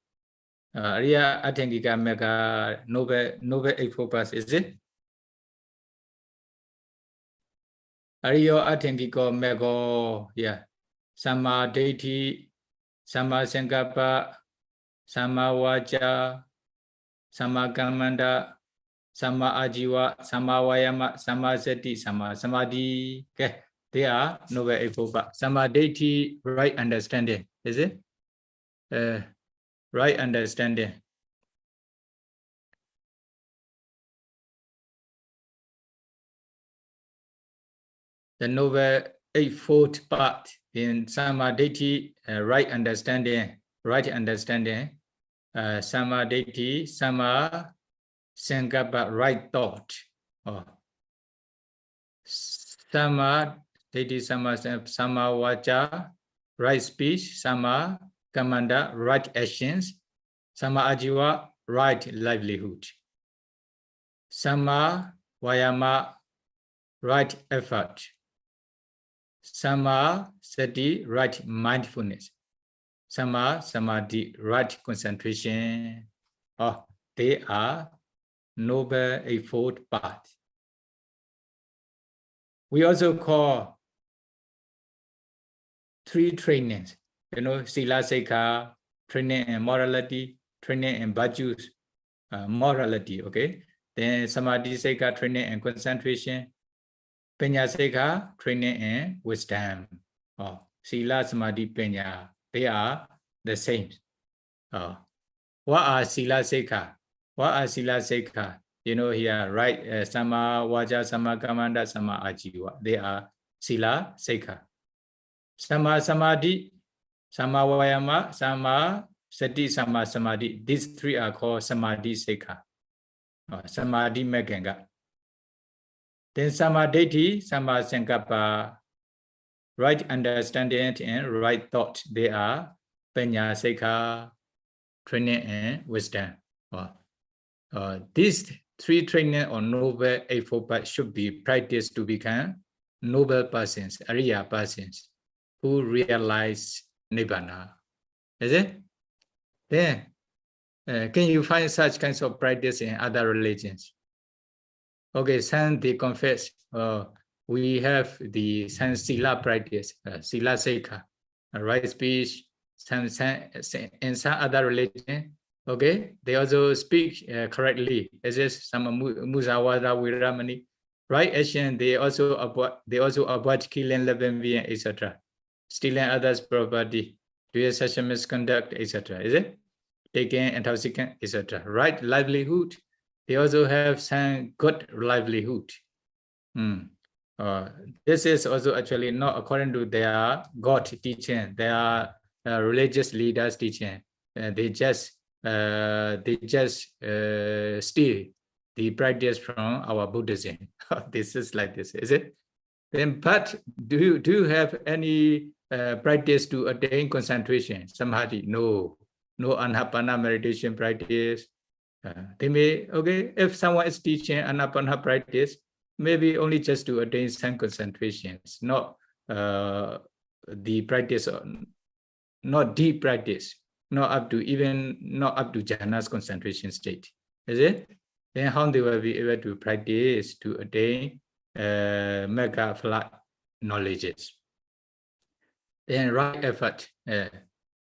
Ariya Atengika Mega Noble Eightfold Path, is it? Ariya Atengika Mega, yeah. Sama Deity, Sama Sankappa, Sama Vaca, Sama Kammanta, Sama Ajiva, Sama Vayama, Sama Sati, Sama Samadhi. Okay, they are Noble Eightfold Path. Sama Deity, right understanding, is it? Right understanding. The Noble Eightfold Path in Samadhi, right understanding, Samadhi, Sama Sankappa, right thought. Samadhi, Sama Vaca, right speech, Sama Kammanta, right actions, Sama Ajiva, right livelihood, Sama Vayama, right effort, Sama Sati, right mindfulness, Sama Samadhi, right concentration. They are Noble Eightfold Path. We also call 3 trainings, Sila Sikha, training in morality, training in virtues, morality, okay? Then Samadhi Sikha, training in concentration, Panya Sikha, training in wisdom. Sila, Samadhi, Panya, they are the same. What are Sila Sikha? What are Sila Sikha? Here, right? Sama Vaca, Sama Kammanta, Sama Ajiva. They are Sila Sikha. Sama Samadhi, Sama Vayama, Sama Sati, Sama Samadhi. These 3 are called Samadhi Sikha. Samadhi Meganga. Then Samadhi, Sama Sankappa, right understanding and right thought. They are Panya Sikha, training and wisdom. These 3 training on Noble Eightfold Path should be practiced to become noble persons, Ariya persons, who realize Nibbana. Is it? Then, can you find such kinds of practice in other religions? Okay, some they confess, we have the some Sila practice, Sila Sikha, right speech, in some other religion. Okay, they also speak correctly. As is some Musawada Viramani, right action. They also avoid killing, loving, etc. Stealing others' property, doing such a misconduct, etc. Is it? Taking intoxicant, etc. Right livelihood. They also have some good livelihood. This is also actually not according to their God teaching, their religious leaders teaching. They just steal the practice from our Buddhism. This is like this, is it? Then, but do you have any practice to attain concentration? Samadhi? No Anapana meditation practice. They may, okay, if someone is teaching Anapana practice, maybe only just to attain some concentrations, not the practice, not deep practice, not up to jhana's concentration state. Is it? Then how they will be able to practice to attain mega flat knowledges. Then right effort.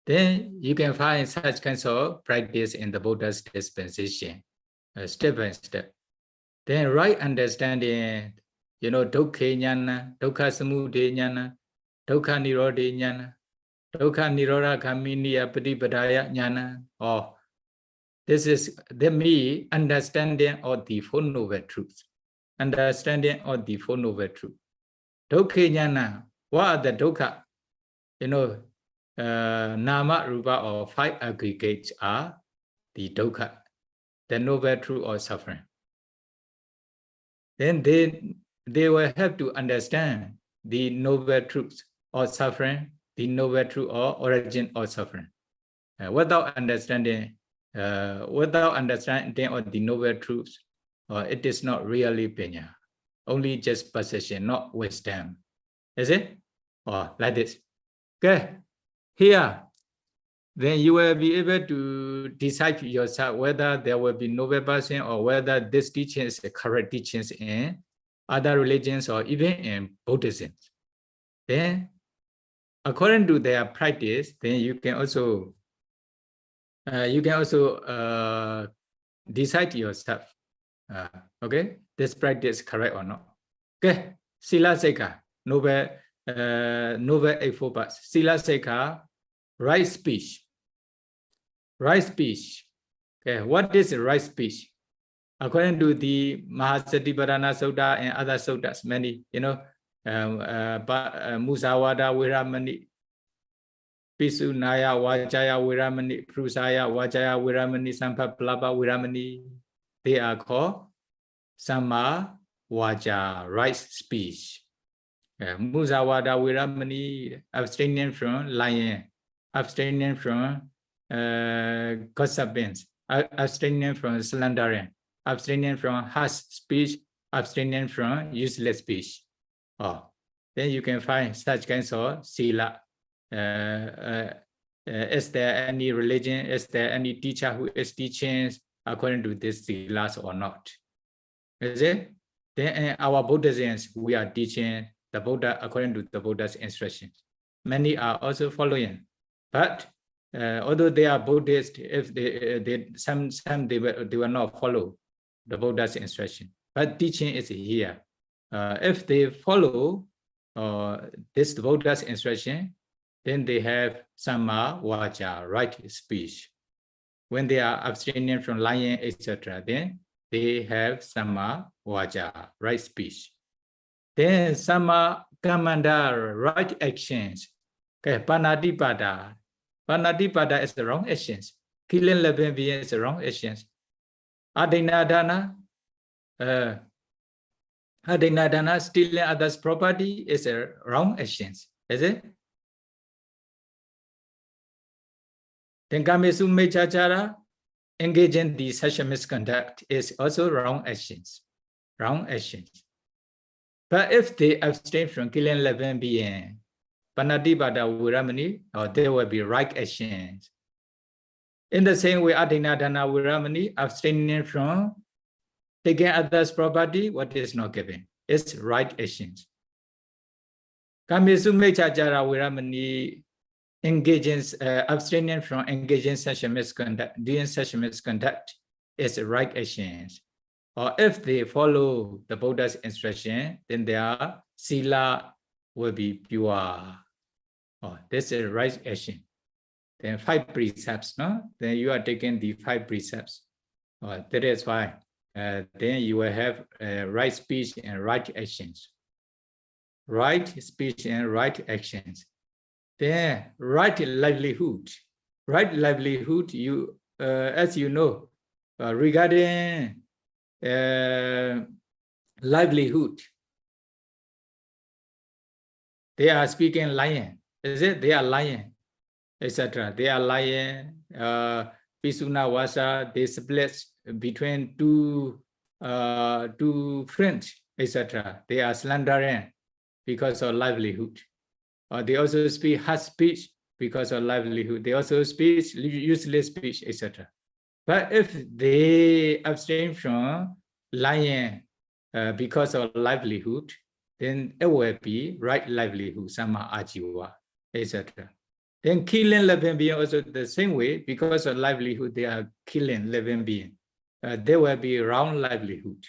Then you can find such kinds of practice in the Buddha's dispensation, step by step. Then right understanding, dukkha jnana, dukkha samudaya jnana, dukkha nirodha jnana, dukkha nirodha gaminiya patipadaya jnana. Oh, this is the me understanding of the Four Noble Truths. Understanding of the Four Noble Truths. Dukkha jnana, what are the dukkha? Nama, rupa, or five aggregates are the dukkha, the noble truth or suffering. Then they will have to understand the noble truth or suffering, the noble truth or origin or suffering. Without understanding of the noble truth, it is not really panya, only just possession, not wisdom. Is it? Or like this. Okay. Here, then you will be able to decide yourself whether there will be noble person or whether this teaching is the correct teachings in other religions or even in Buddhism. Then, according to their practice, then you can also decide yourself. Okay, this practice is correct or not. Okay, Sila Sekha, noble eightfold paths. Sila Sekha, right speech. Right speech. Okay, what is right speech? According to the Mahasatiparana Sutta and other suttas, many, Musawada Viramani, Pisunaya Vajaya Viramani, Prusaya Vajaya Viramani, Sampaplapa Viramani, they are called Samma Vaja, right speech. Musawada Viramani, abstaining from lying, abstaining from gossiping, abstaining from slandering, abstaining from harsh speech, abstaining from useless speech. Then you can find such kinds of sila. Is there any religion? Is there any teacher who is teaching according to these silas or not? Is it? Then in our Buddhisms, we are teaching the Buddha according to the Buddha's instructions. Many are also following, but although they are Buddhist, if some they will not follow the Buddha's instruction. But teaching is here. If they follow this Buddha's instruction, then they have Samma Vaja, right speech. When they are abstaining from lying, etc., then they have Samma Vaja, right speech. Then Samma Kammanda, right actions. Okay, Panadipada. Panadipada is the wrong actions. Killing living beings is the wrong actions. Adinadana, stealing others' property is a wrong actions. Is it? Then Kamesu Mechachara, engaging the sexual misconduct is also wrong actions. Wrong actions. But if they abstain from killing living beings, Panadipada Viramani, or there will be right actions. In the same way, Adinadana Viramani, abstaining from taking others' property, what is not given? It's right actions. Kamesu Mechachara Viramani, abstaining from engaging such a misconduct, doing such a misconduct is right actions. Or if they follow the Buddha's instruction, then their sila will be pure. This is right action. Then 5 precepts, no? Then you are taking the 5 precepts. That is why then you will have right speech and right actions. Right speech and right actions. Then right livelihood. Right livelihood, you as you know, regarding livelihood, they are speaking lying. Is it? They are lying, etc. They are lying. Pisuna Vasa, they split between two friends. etc. They are slandering because of livelihood. Or they also speak harsh speech because of livelihood. They also speak useless speech, etc. But if they abstain from lying because of livelihood, then it will be right livelihood, samma ajiva, etc. Then killing living being also the same way, because of livelihood, they are killing living being. There will be wrong livelihood.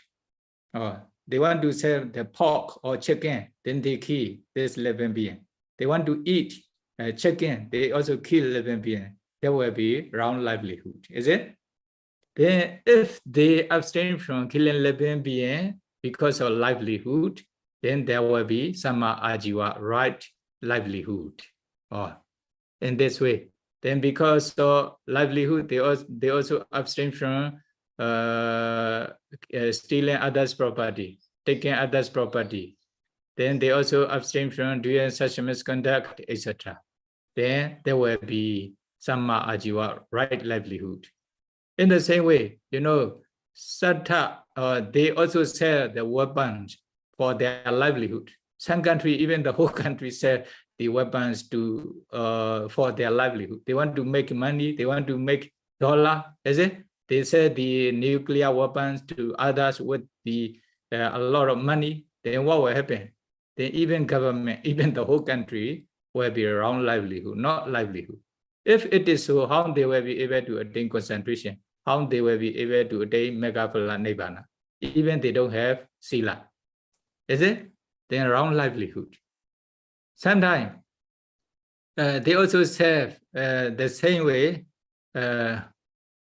They want to sell the pork or chicken, then they kill this living being. They want to eat chicken, they also kill living being. There will be wrong livelihood, is it? Then if they abstain from killing living being because of livelihood, then there will be samma ajiva, right livelihood. In this way. Then because of livelihood, they also abstain from stealing others' property, taking others' property. Then they also abstain from doing such misconduct, etc. Then there will be samma ajiva, right livelihood. In the same way, Sattha, they also sell the weapons for their livelihood. Some country, even the whole country, sell the weapons for their livelihood. They want to make money, they want to make dollar, is it? They sell the nuclear weapons to others with a lot of money. Then what will happen? Then even government, even the whole country will be around livelihood, not livelihood. If it is so, how they will be able to attain concentration? How they will be able to attain megaphala nibbana? Even they don't have sila. Is it? Then around livelihood. Sometimes they also serve the same way.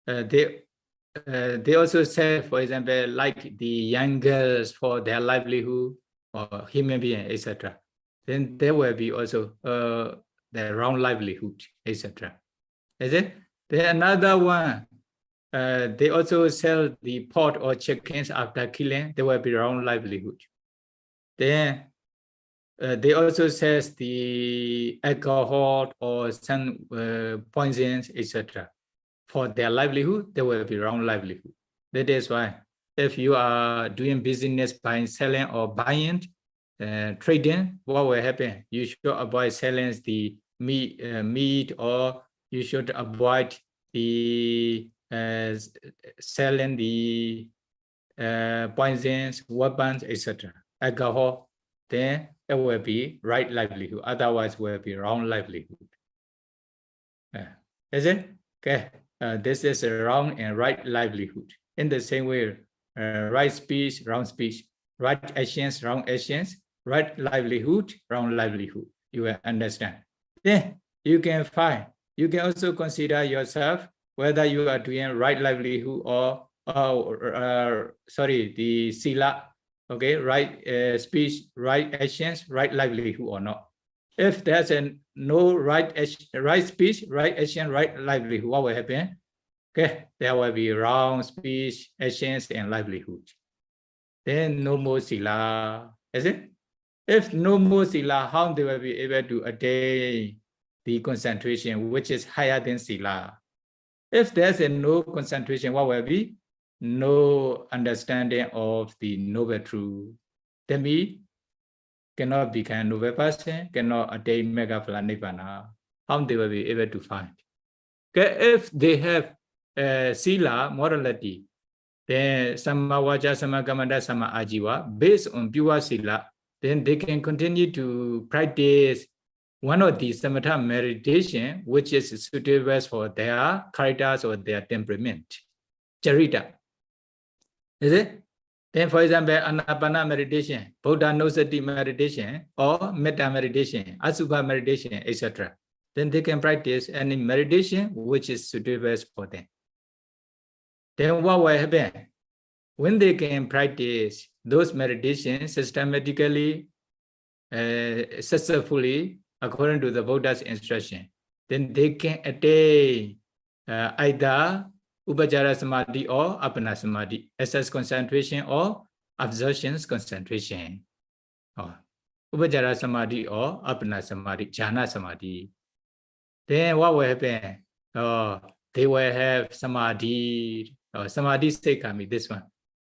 They also serve, for example, like the young girls for their livelihood or human being, etc. Then there will be also the wrong livelihood, etc. Is it? Then another one, they also sell the pork or chickens after killing. There will be wrong livelihood. Then they also sell the alcohol or some poisons, etc. For their livelihood, there will be wrong livelihood. That is why if you are doing business by selling or buying, trading, what will happen? You should avoid selling the meat, or you should avoid the selling the poisons, weapons, etc. Alcohol, then it will be right livelihood. Otherwise, will be wrong livelihood. Is it? Okay. This is a wrong and right livelihood. In the same way, right speech, wrong speech, right actions, wrong actions, right livelihood, wrong livelihood. You will understand. Then you can find, you can also consider yourself whether you are doing right livelihood or the sila, okay, right speech, right actions, right livelihood or not. If there's no right speech, right action, right livelihood, what will happen? Okay, there will be wrong speech, actions, and livelihood. Then no more sila, is it? If no more sila, how they will be able to attain the concentration which is higher than sila? If there's no concentration, what will be? No understanding of the noble truth. Then we cannot become noble person, cannot attain megaphala nibbana. How they will be able to find? Okay, if they have sila, morality, then samma vaca, samma kammanta, samma ajiva, based on pure sila, then they can continue to practice one of the samatha meditation, which is suitable for their characters or their temperament, charita. Is it? Then, for example, anapana meditation, Buddha Nusati meditation, or metta meditation, asubha meditation, etc. Then they can practice any meditation which is suitable for them. Then what will happen? When they can practice those meditations systematically, successfully, according to the Buddha's instruction, then they can attain either Upajara Samadhi or Apana Samadhi, access concentration or absorption concentration. Upajara Samadhi or Apana Samadhi, Jhana Samadhi. Then what will happen? They will have Samadhi, Samadhi Sekami, this one.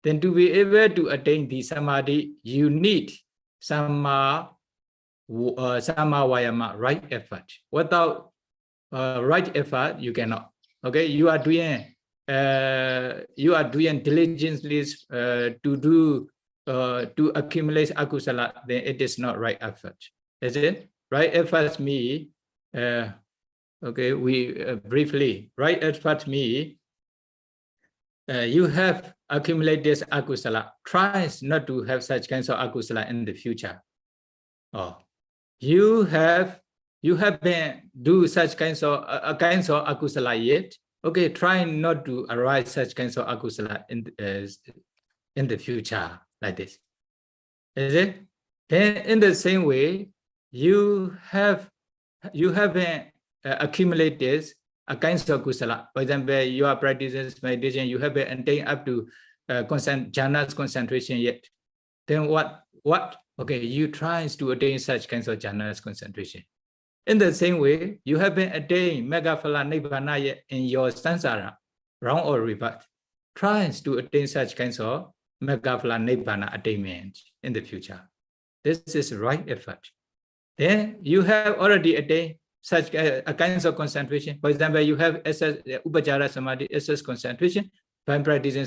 then to be able to attain the samadhi, you need Samma Vayama, right effort. Without right effort, you cannot. Okay, you are doing diligently to accumulate akusala, then it is not right effort. Is it? Right effort means, okay, we briefly, right effort means you have accumulated this akusala. Try not to have such kinds of akusala in the future. Oh, you have been do such kinds of akusala yet. Okay, try not to arise such kinds of akusala in the future like this. Is it? Then in the same way, you have been accumulated a kinds of kusala. For example, you are practicing meditation, you have been attained up to jhana's concentration yet. Then what? Okay, you try to attain such kinds of jhana's concentration. In the same way, you have been attained megaphala nibbana yet in your samsara, wrong or rebirth. Try to attain such kinds of megaphala nibbana attainment in the future. This is right effort. Then you have already attained such a kinds of concentration. For example, you have upajara samadhi, SS concentration by practicing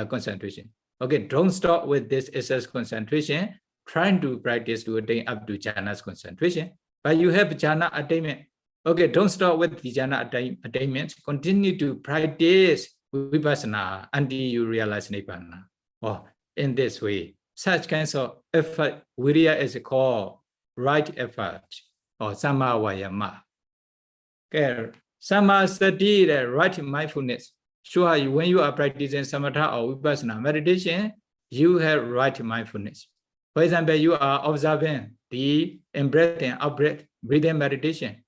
concentration. Okay, don't stop with this SS concentration. Trying to practice to attain up to jhana's concentration. But you have jhana attainment. Okay, don't stop with the jhana attainment. Continue to practice vipassana until you realize nibbana. Oh, in this way, such kinds of effort, virya is called right effort or samma vayama. Okay, samma sati, the right mindfulness. Sure, when you are practicing samatha or vipassana meditation, you have right mindfulness. For example, you are observing the in-breath and out-breath breathing meditation.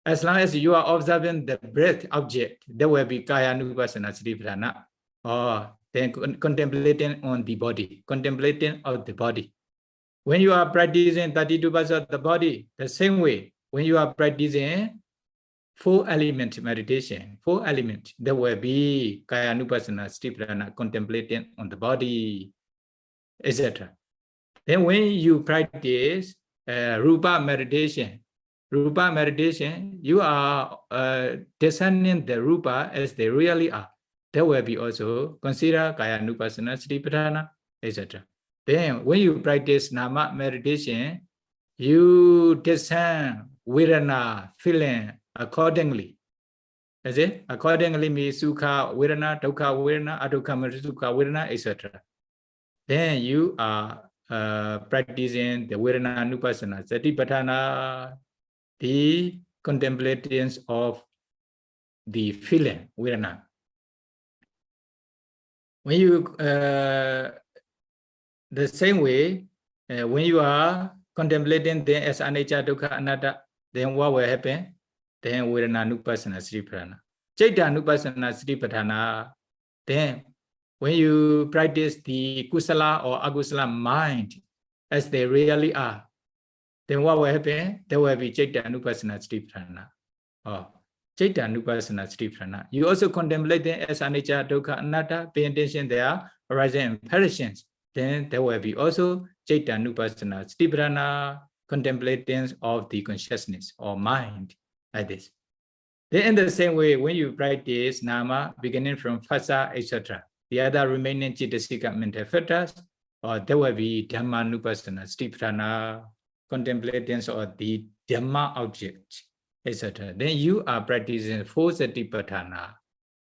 As long as you are observing the breath object, there will be kaya nupassana satipatthana, or then contemplating on the body, contemplating of the body. When you are practicing 32 parts of the body, the same way, when you are practicing 4 element meditation, 4 element, there will be kaya nupassana satipatthana, contemplating on the body, etc. Then when you practice rupa meditation, you are discerning the rupa as they really are. There will be also consider kaya nupassana satipatthana, etc. Then when you practice nama meditation, you discern vedana, feeling accordingly. Is it? Accordingly means sukha vedana, dukkha vedana, adukkha sukha vedana, etc. Then you are practicing the vedana nupassana satipatthana, the contemplations of the feeling vedana. When you the same way, when you are contemplating them as anicca, dukkha, anatta, then what will happen? Then vedana nupassana satipatthana. Citta nupassana satipatthana. Then when you practice the kusala or akusala mind as they really are, then what will happen? There will be citta nupassana satipatthana. Oh, citta nupassana satipatthana. You also contemplate them as anicca, dukkha, anatta, pay attention there, arising impressions. Then there will be also citta nupassana satipatthana, contemplations of the consciousness or mind, like this. Then in the same way, when you practice nama, beginning from phassa, etc., the other remaining cittasika mental factors, or there will be Dhamma nupassana satipatthana, contemplations of the Dhamma object, etc. Then you are practicing 4 satipatthana.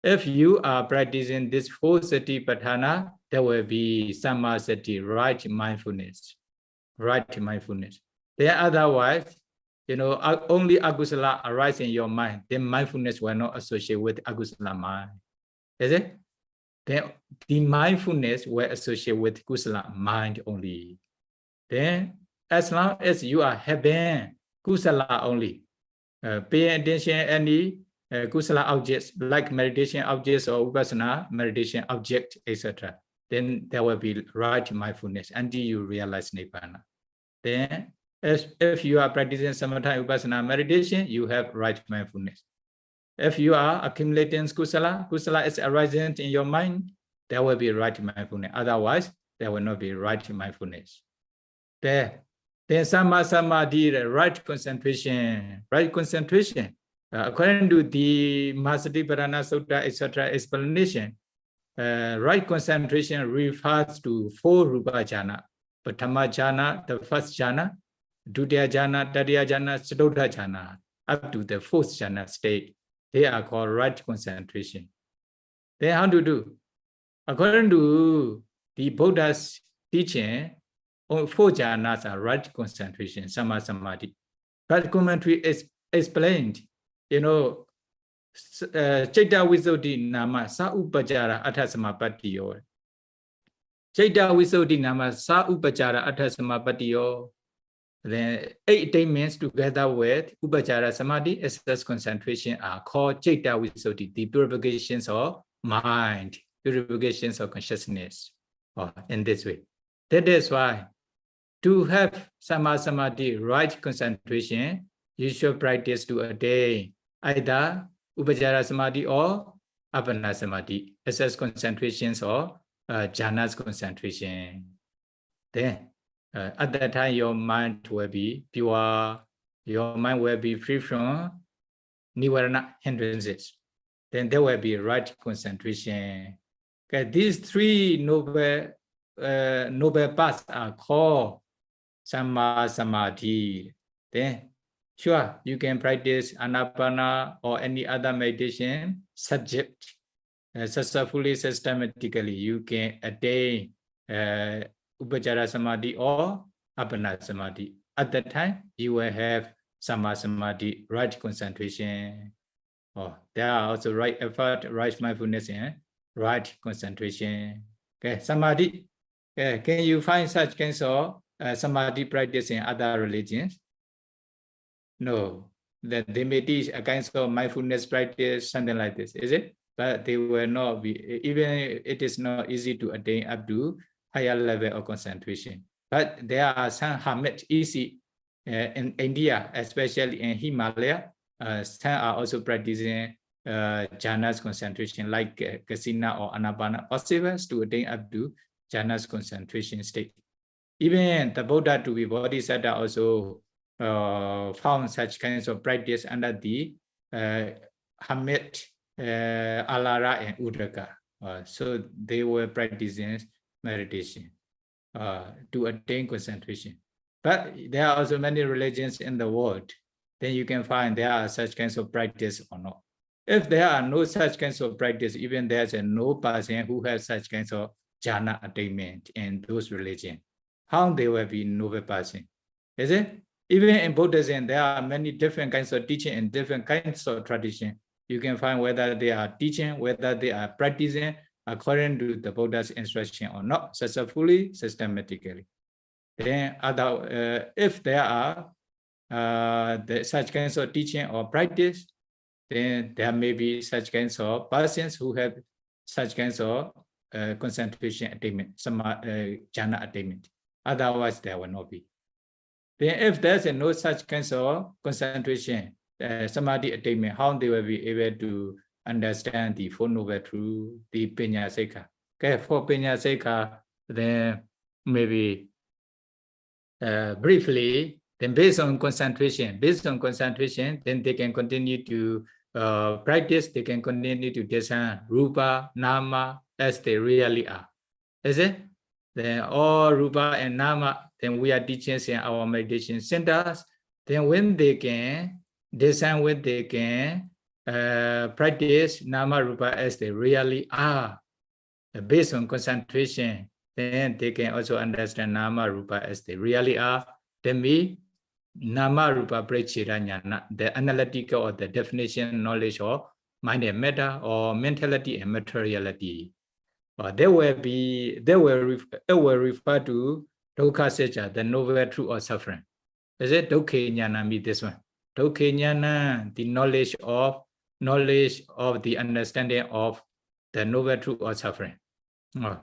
If you are practicing this 4 satipatthana, there will be samma sati, right mindfulness, right mindfulness. Then otherwise, you know, only akusala arise in your mind, then mindfulness will not associate with akusala mind. Is it? Then the mindfulness will associate with kusala mind only. Then as long as you are having kusala only, paying attention any kusala objects like meditation objects or vipassana meditation object, etc., then there will be right mindfulness until you realize nibbana. Then if you are practicing samatha vipassana meditation, you have right mindfulness. If you are accumulating kusala is arising in your mind, there will be right mindfulness. Otherwise, there will not be right mindfulness. Then Samma Samadhi, the right concentration, according to the Mahasatiparana Sutta, etc. explanation, right concentration refers to 4 Rupa Jhana. Prathama Jhana, the first Jhana, Dutiya Jhana, Tatiya Jhana, Chatudha Jhana, up to the 4th Jhana state. They are called right concentration. Then how to do? According to the Buddha's teaching, 4 jhanas are right concentration, Samma Samadhi. But commentary is explained, Chaita Visuddhi Nama Sa Upajara Atha Samapattiyo. Chaita Visuddhi Nama Sa Upajara Atha Samapattiyo. Then 8 attainments together with Upajara Samadhi, excess concentration, are called Chaita Visuddhi, the purifications of mind, purifications of consciousness, in this way. That is why, to have Samma Samadhi, right concentration, you should practice to attain either Upajara Samadhi or Apana Samadhi, excess concentrations or jhanas concentration. Then, at that time, your mind will be pure, your mind will be free from nivarana hindrances. Then there will be right concentration. Okay, these 3 noble paths are called Samma Samadhi. Then, sure, you can practice Anapana or any other meditation subject successfully, systematically. You can attain Upajara Samadhi or Apana Samadhi. At that time, you will have Samma Samadhi, right concentration. There are also right effort, right mindfulness, and right concentration. Okay, Samadhi. Can you find such kinds of Samadhi practice in other religions? No. That they may teach a kind of mindfulness practice, something like this, is it? But they will not be, even it is not easy to attain up to higher level of concentration. But there are some hermits easy in India, especially in Himalaya. Some are also practicing jhanas concentration like Kasina or Anapana, possible to attain up to jhanas concentration state. Even the Buddha to be Bodhisattva also found such kinds of practice under the hermit Alara and Uddaka. So they were practicing meditation to attain concentration. But there are also many religions in the world. Then you can find there are such kinds of practice or not. If there are no such kinds of practice, even there's no person who has such kinds of jhana attainment in those religions, how they will be noble person? Is it? Even in Buddhism, there are many different kinds of teaching and different kinds of tradition. You can find whether they are teaching, whether they are practicing according to the Buddha's instruction or not, successfully, systematically. Then if there are such kinds of teaching or practice, then there may be such kinds of persons who have such kinds of concentration attainment, some jhana attainment. Otherwise, there will not be. Then if there's no such kinds of concentration, samadhi attainment, how they will be able to understand the Four Noble Truths, the Pinya Sekha. Okay, for Pinya Sekha, then maybe briefly, then based on concentration, then they can continue to practice, they can continue to discern Rupa, Nama, as they really are. Is it? Then all Rupa and Nama, then we are teaching in our meditation centers. Then when they can discern, when they can practice Nama, Rupa as they really are, based on concentration, then they can also understand Nama, Rupa as they really are. Then we Nama, Rupa, Prechira, Jnana, the analytical or the definition knowledge of mind and matter or mentality and materiality. They will refer to Dukkha Secca, the noble truth or suffering. Is it Dukkha Jnana mean this one? Dukkha Jnana, the knowledge of the understanding of the noble truth or suffering. Dukkha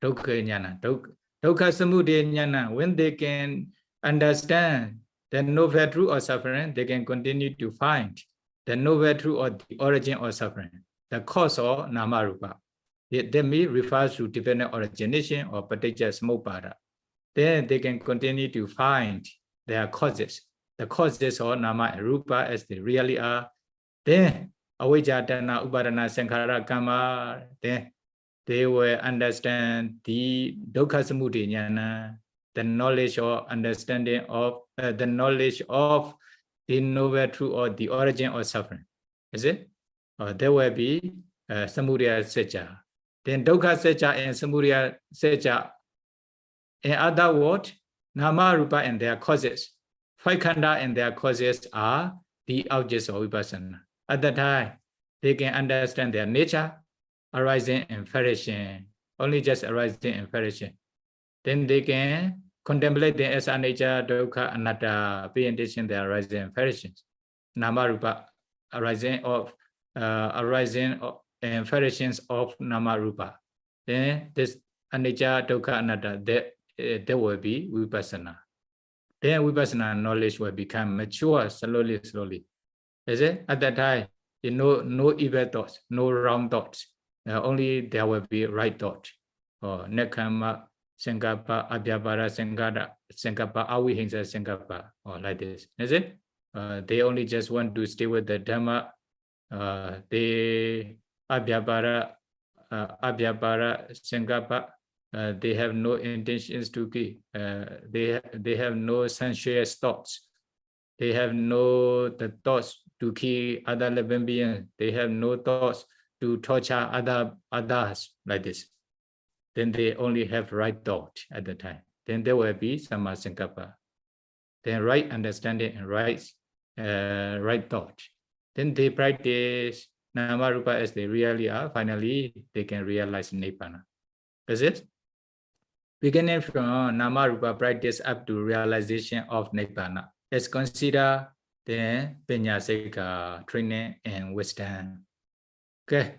Jnana, Dukkha Samudaya Jnana, when they can understand the noble truth or suffering, they can continue to find the noble truth or the origin of suffering, the cause of Nama Rupa. Demi refers to dependent origination or paticca samuppada. Then they can continue to find their causes, the causes of nama and rupa as they really are. Then avijja tanha upadana sankhara kamma. Then they will understand the dukkha samudaya jnana, the knowledge or understanding of the knowledge of the noble truth or the origin of suffering. Is it? There will be samudaya secca. Then dukkha secca and samudaya secca. In other words, nama rupa and their causes, five khanda and their causes are the objects of vipassana. At that time, they can understand their nature, arising and perishing, only just arising and perishing. Then they can contemplate them as anicca, dukkha, anatta, pay attention their arising and perishing. Nama rupa, arising and perishings of nama rupa. Then this anicca, dukkha, anatta, there will be vipassana. Then vipassana knowledge will become mature slowly. Is it? At that time, you know, no evil thoughts, no wrong thoughts. Only there will be right thought. Or nekhamma, sankappa, abhyapara, sankappa, avihingsa, sankappa, or like this. Is it? They only just want to stay with the Dhamma. They abhyapara, sankappa. They have no intentions to keep. They have no sensuous thoughts. They have no the thoughts to kill other living beings. They have no thoughts to torture others like this. Then they only have right thought at the time. Then there will be samma sankappa. Then right understanding and right thought. Then they practice nama rupa as they really are. Finally, they can realize nibbana. Is it? Beginning from nama rupa practice up to realization of nibbana. Let's consider the panyasika training and wisdom. Okay.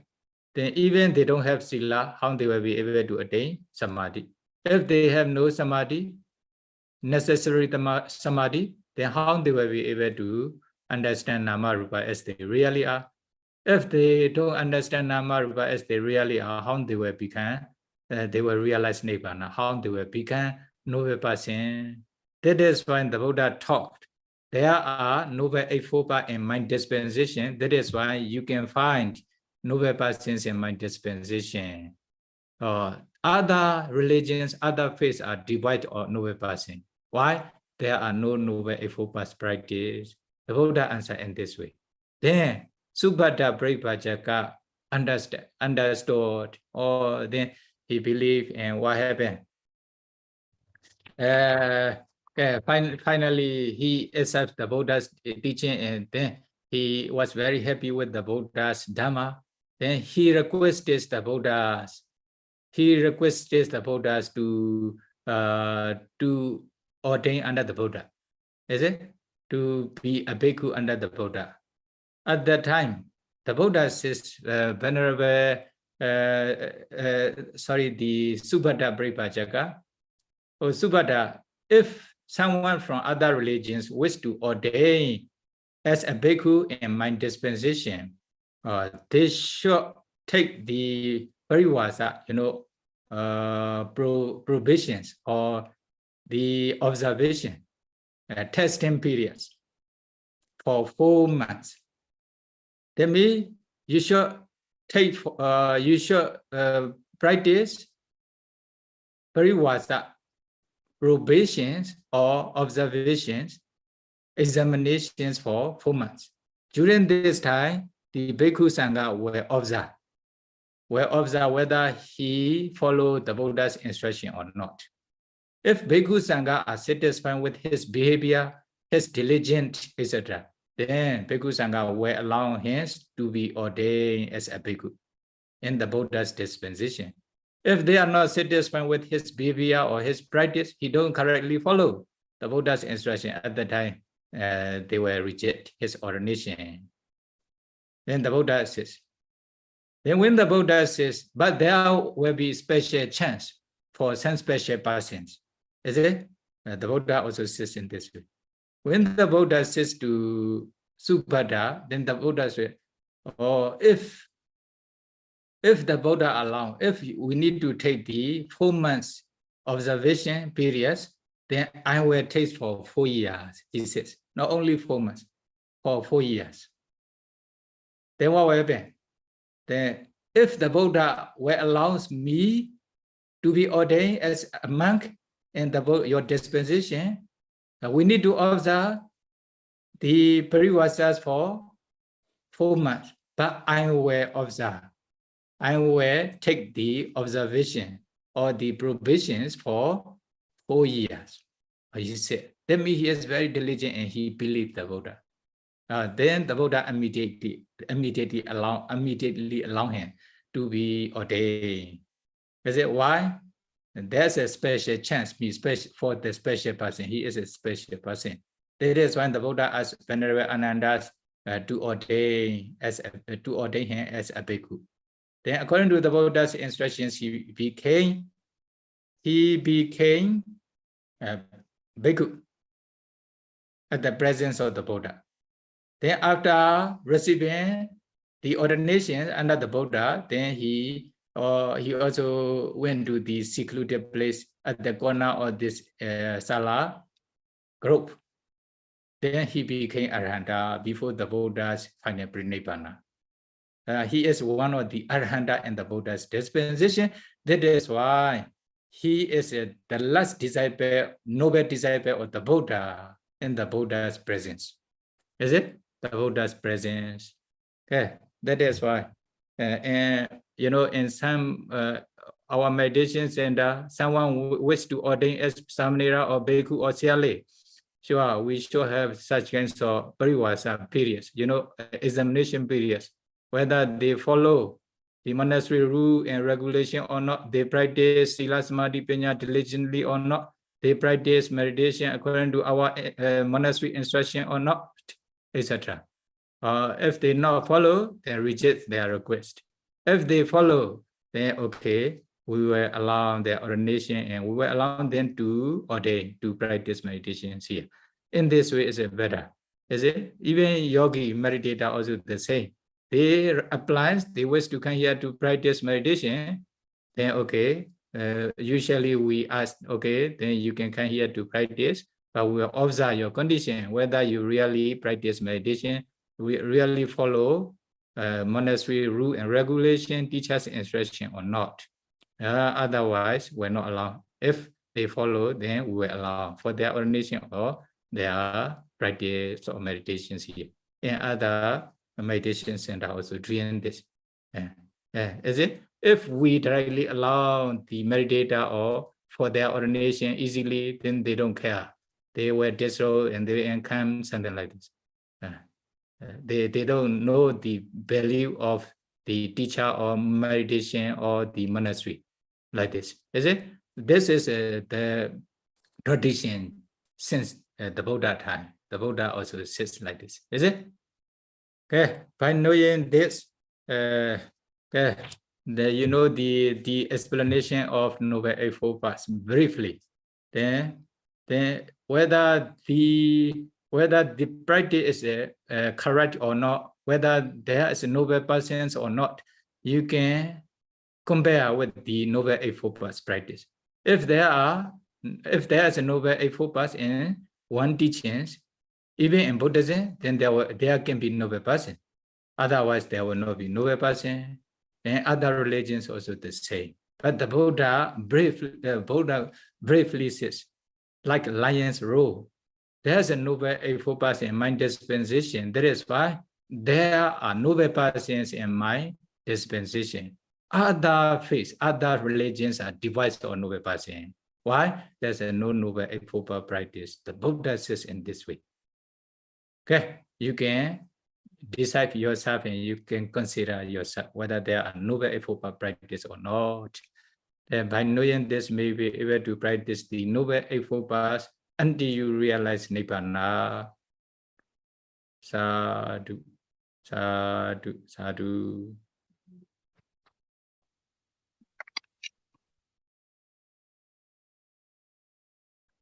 Then even they don't have sila, how they will be able to attain samadhi? If they have no samadhi, necessary samadhi, then how they will be able to understand nama rupa as they really are? If they don't understand nama rupa as they really are, how they will become? They will realize nibbana. How they will become noble person? That is why the Buddha talked. There are noble eightfold paths in mind dispensation. That is why you can find noble persons in mind dispensation. Other religions, other faiths are devoid of noble person. Why? There are no noble eightfold paths practice. The Buddha answered in this way. Then Subhadda Brahmacharya understood, or then he believed, and what happened? Finally, he accepted the Buddha's teaching, and then he was very happy with the Buddha's Dhamma. Then he requested the Buddhas. To ordain under the Buddha. Is it? To be a bhikkhu under the Buddha. At that time, the Buddha says, Venerable, the Subhadda Brahmacharya. Oh, Subhadda, if someone from other religions wish to ordain as a bhikkhu in my dispensation, they should take the parivasa, probations or the observation, testing periods for 4 months. That means you should practice parivasa, probations or observations, examinations for 4 months. During this time, the Bhikkhu Sangha will observe whether he followed the Buddha's instruction or not. If Bhikkhu Sangha are satisfied with his behavior, his diligence, etc., then Bhikkhu Sangha will allow him to be ordained as a Bhikkhu in the Buddha's dispensation. If they are not satisfied with his behavior or his practice, he don't correctly follow the Buddha's instruction at the time, they will reject his ordination. Then the Buddha says, then when the Buddha says, but there will be special chance for some special persons, is it? The Buddha also says in this way. When the Buddha says to Subhadda, then the Buddha says, if if the Buddha allow, if we need to take the 4 months observation periods, then I will take for 4 years, he says. Not only 4 months, for 4 years. Then what will happen? Then if the Buddha will allow me to be ordained as a monk in your dispensation, we need to observe the parivasas for 4 months. But I will observe. I will take the observation or the provisions for 4 years. He said, that means he is very diligent and he believed the Buddha. Then the Buddha immediately allow him to be ordained. Is it why? And there's a special chance for the special person. He is a special person. That is when the Buddha asked Venerable Ananda to ordain him as a bhikkhu. Then, according to the Buddha's instructions, he became a bhikkhu at the presence of the Buddha. Then, after receiving the ordination under the Buddha, then he also went to the secluded place at the corner of this sala group. Then he became Arhanta before the Buddha's final Prinibbana. He is one of the Arhanta in the Buddha's dispensation. That is why he is the last disciple, noble disciple of the Buddha in the Buddha's presence. Is it? The Buddha's presence. Okay, that is why. And you know, in some our meditation center, someone wish to ordain as Samanera or Bhikkhu or Siale. Sure, we should have such kinds of parivasa periods, you know, examination periods, whether they follow the monastery rule and regulation or not, they practice Sila Samadhi Panya diligently or not, they practice meditation according to our monastery instruction or not, etc. If they not follow, then reject their request. If they follow, then okay, we will allow their ordination and we will allow them to ordain, to practice meditations here. In this way, is it better? Is it? Even yogi meditator also the same. They apply, they wish to come here to practice meditation, then okay, usually we ask, okay, then you can come here to practice, but we will observe your condition, whether you really practice meditation, we really follow monastery rule and regulation, teacher's instruction or not. Otherwise, we're not allowed. If they follow, then we will allow for their ordination or their practice of meditations here. And other meditation center also doing this. Is it? If we directly allow the meditator or for their ordination easily, then they don't care. They will disrobe and they will come, something like this. They don't know the value of the teacher or meditation or the monastery like this. Is it? This is the tradition since the Buddha time. The Buddha also says like this. Is it? Okay. By knowing this, you know the explanation of Noble Eightfold Paths briefly. Then whether the practice is correct or not, whether there is a noble persons or not, you can compare with the Noble Eightfold Paths practice. If there is a Noble Eightfold Paths in one teachings, even in Buddhism, then there can be noble person. Otherwise, there will not be noble person. And other religions also the same. But the Buddha briefly says, like lion's roar, there's a noble Eightfold Paths in my dispensation. That is why there are noble persons in my dispensation. Other faiths, other religions are divided on noble person. Why? There's a no noble Eightfold Paths practice. The Buddha says in this way. Okay, you can decide for yourself and you can consider yourself whether there are noble Eightfold Paths practice or not. Then by knowing this, may be able to practice the noble Eightfold Paths until you realize Nibbana. Sadhu, sadhu, sadhu.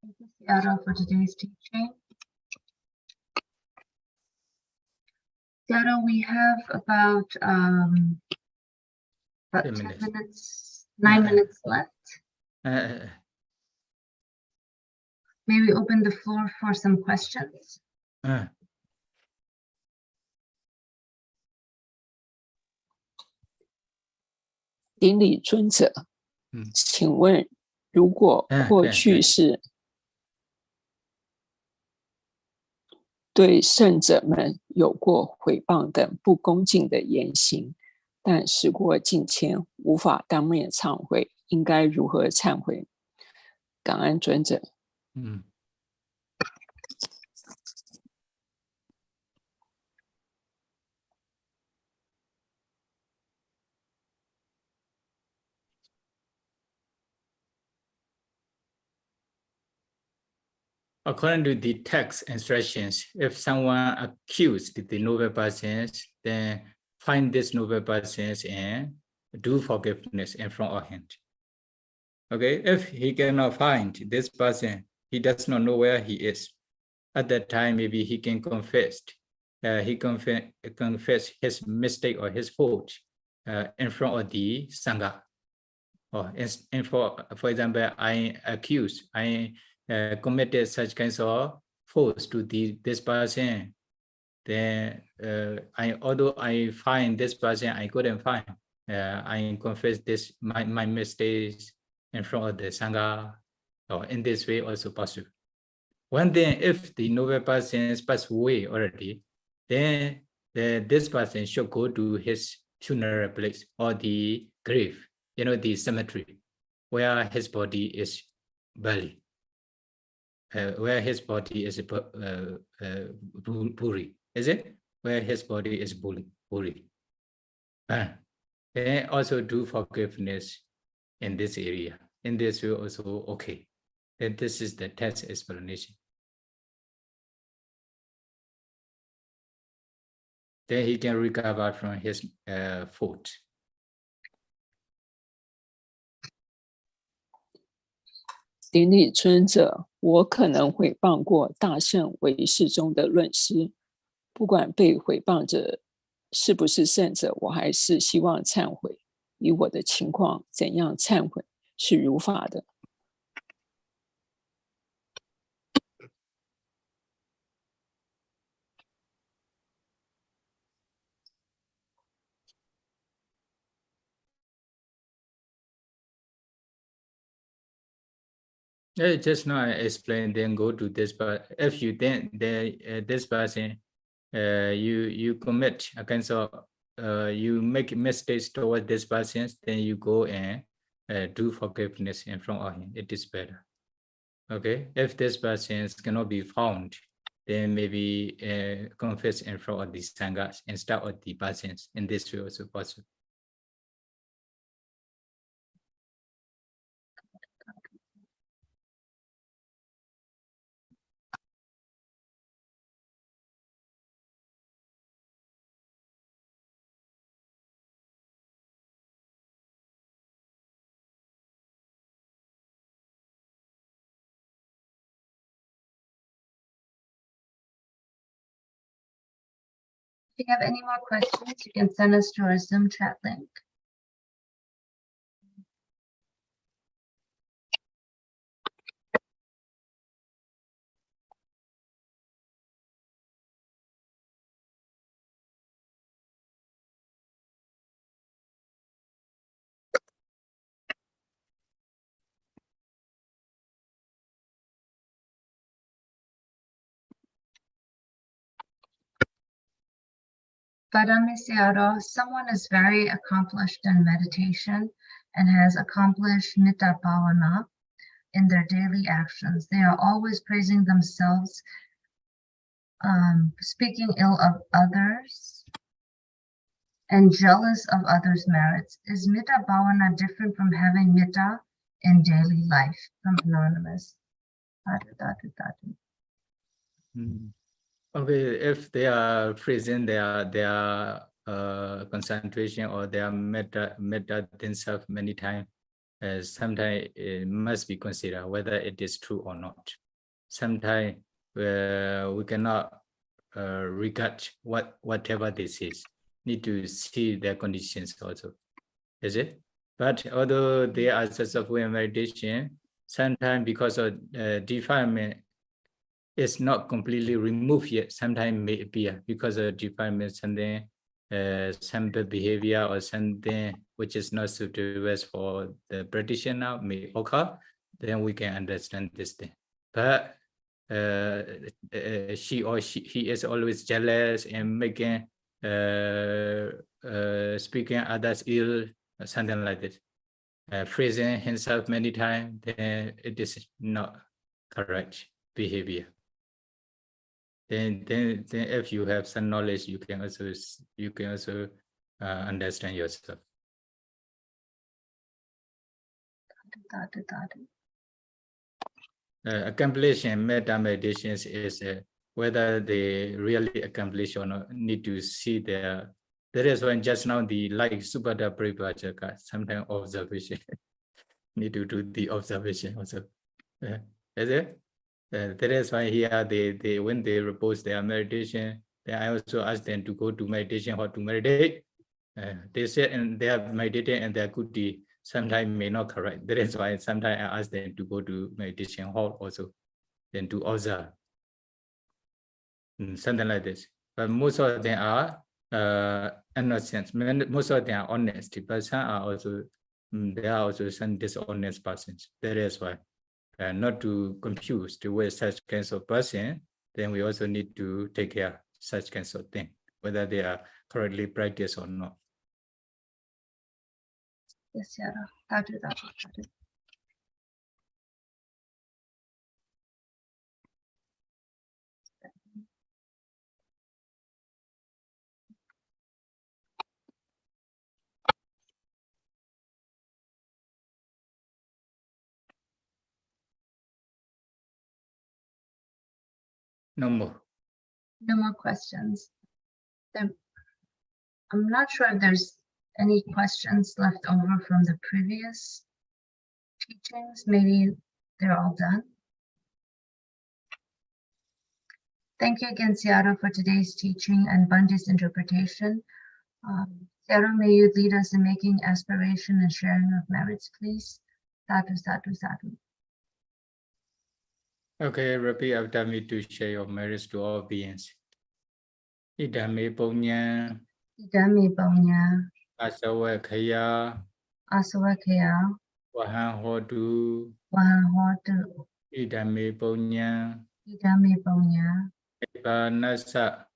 Thank you, Sayadaw, for today's teaching. Sayadaw, we have about About 10 10 minutes. minutes, 9 minutes left. Maybe open the floor for some questions. 顶礼尊者，嗯请问，如果过去是对圣者们有过诽谤等不恭敬的言行，但时过境迁，无法当面忏悔，应该如何忏悔？感恩尊者。According to the text instructions, if someone accused the noble persons, then find this noble persons and do forgiveness in front of him. Okay, if he cannot find this person, he does not know where he is. At that time, maybe he can confess. He confess his mistake or his fault in front of the Sangha. Or for example, I committed such kinds of faults to this person. Then although I find this person, I couldn't find. I confess this my mistakes in front of the Sangha, or in this way also possible. One thing, if the noble person has passed away already, then this person should go to his funeral place or the grave, the cemetery, where his body is buried, where his body is buried. Is it? Where his body is buried. Then also do forgiveness in this area. In this way also okay. And this is the text explanation. Then he can recover from his fault. 顶礼尊者，我可能诽谤过大圣唯识中的论师，不管被诽谤者是不是圣者，我还是希望忏悔。以我的情况，怎样忏悔是如法的？ Just now I explained, then go to this part. If you then this person, you commit a kind of you make mistakes toward this person, then you go and do forgiveness in front of him. It is better. Okay. If this person cannot be found, then maybe confess in front of the sanghas instead of the persons. In this way also possible. If you have any more questions, you can send us to our Zoom chat link. Sayadaw, someone is very accomplished in meditation and has accomplished Metta Bhavana in their daily actions. They are always praising themselves, speaking ill of others, and jealous of others' merits. Is Metta Bhavana different from having Metta in daily life? From Anonymous. Okay, if they are freezing their concentration or their metta themselves many times, sometimes it must be considered whether it is true or not. Sometimes we cannot regard whatever this is. Need to see their conditions also. is it? But although they are successful in meditation, sometimes because of defilement, it's not completely removed yet. Sometimes may appear because of defilement, something, some bad behavior or something which is not suitable for the practitioner may occur. Then we can understand this thing. But she or he is always jealous and making speaking others ill, something like this, praising himself many times, then it is not correct behavior. Then if you have some knowledge, you can also understand yourself. Accomplishing metta meditations is whether they really accomplish or not, need to see their. That is when just now the like Subhadda Paribhajaka, sometimes observation. Need to do the observation also. Is it? That is why here they when they repose their meditation, then I also ask them to go to meditation or to meditate. They say and they are meditating and their good deed sometimes may not correct. That is why sometimes I ask them to go to meditation hall also, then to observe. Something like this. But most of them are innocent. Most of them are honest, but some are also there are also some dishonest persons. That is why not to confuse with such kinds of person, then we also need to take care of such kinds of thing, whether they are correctly practiced or not. Yes, Sayadaw. No more. No more questions. I'm not sure if there's any questions left over from the previous teachings. Maybe they're all done. Thank you again, Sayadaw, for today's teaching and Banji's interpretation. Sayadaw, may you lead us in making aspiration and sharing of merits, please. Sadhu, sadhu, sadhu. Okay, repeat after me to share your merits to all beings. Idame punya, Idame punya, asawakaya, asawakaya, wahan hotu, wahahotu, idame punya, idame punya, Nasa,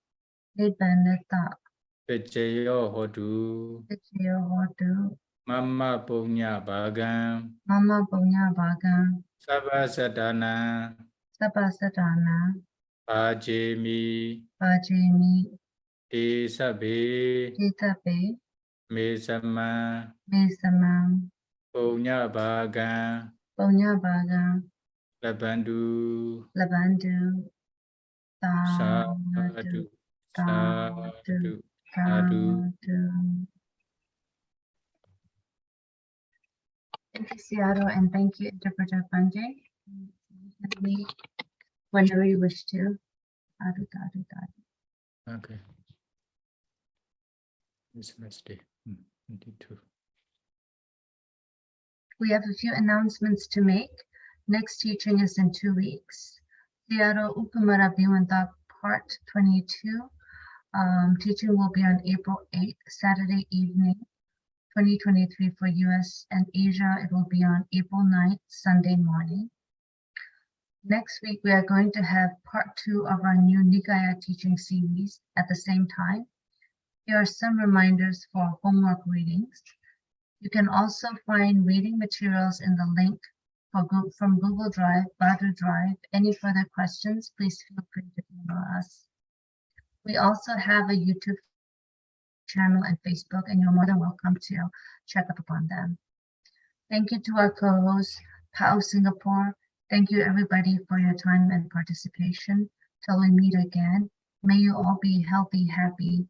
nidbanata, Pechayo hotu, vichayo hotu, Mama punya bagam, mama punya bhagam, Sabasatana, sabasatana, Pajemi, pajemi, Isabe, titape, Mesama, mesamam, Punya bagam, punya bhagam, Labandu, labandu, Sadhu, Sadhu, Sadhu. Thank you, Sayadaw, and thank you, Interpreter Banji. Whenever you wish to. Sadhu, sadhu, sadhu. Okay. It's a nice day. 22. We have a few announcements to make. Next teaching is in 2 weeks. Sayadaw Kumārābhivaṃsa Part 22. Teaching will be on April 8th, Saturday evening, 2023 for US and Asia. It will be on April 9th, Sunday morning. Next week, we are going to have part 2 of our new Nikaya teaching series at the same time. Here are some reminders for homework readings. You can also find reading materials in the link from Google Drive, Bhadra Drive. Any further questions, please feel free to email us. We also have a YouTube channel and Facebook, and you're more than welcome to check up upon them. Thank you to our co-host, Pao Singapore. Thank you everybody for your time and participation. Till we meet again, may you all be healthy, happy,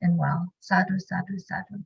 and well. Sadhu, sadhu, sadhu.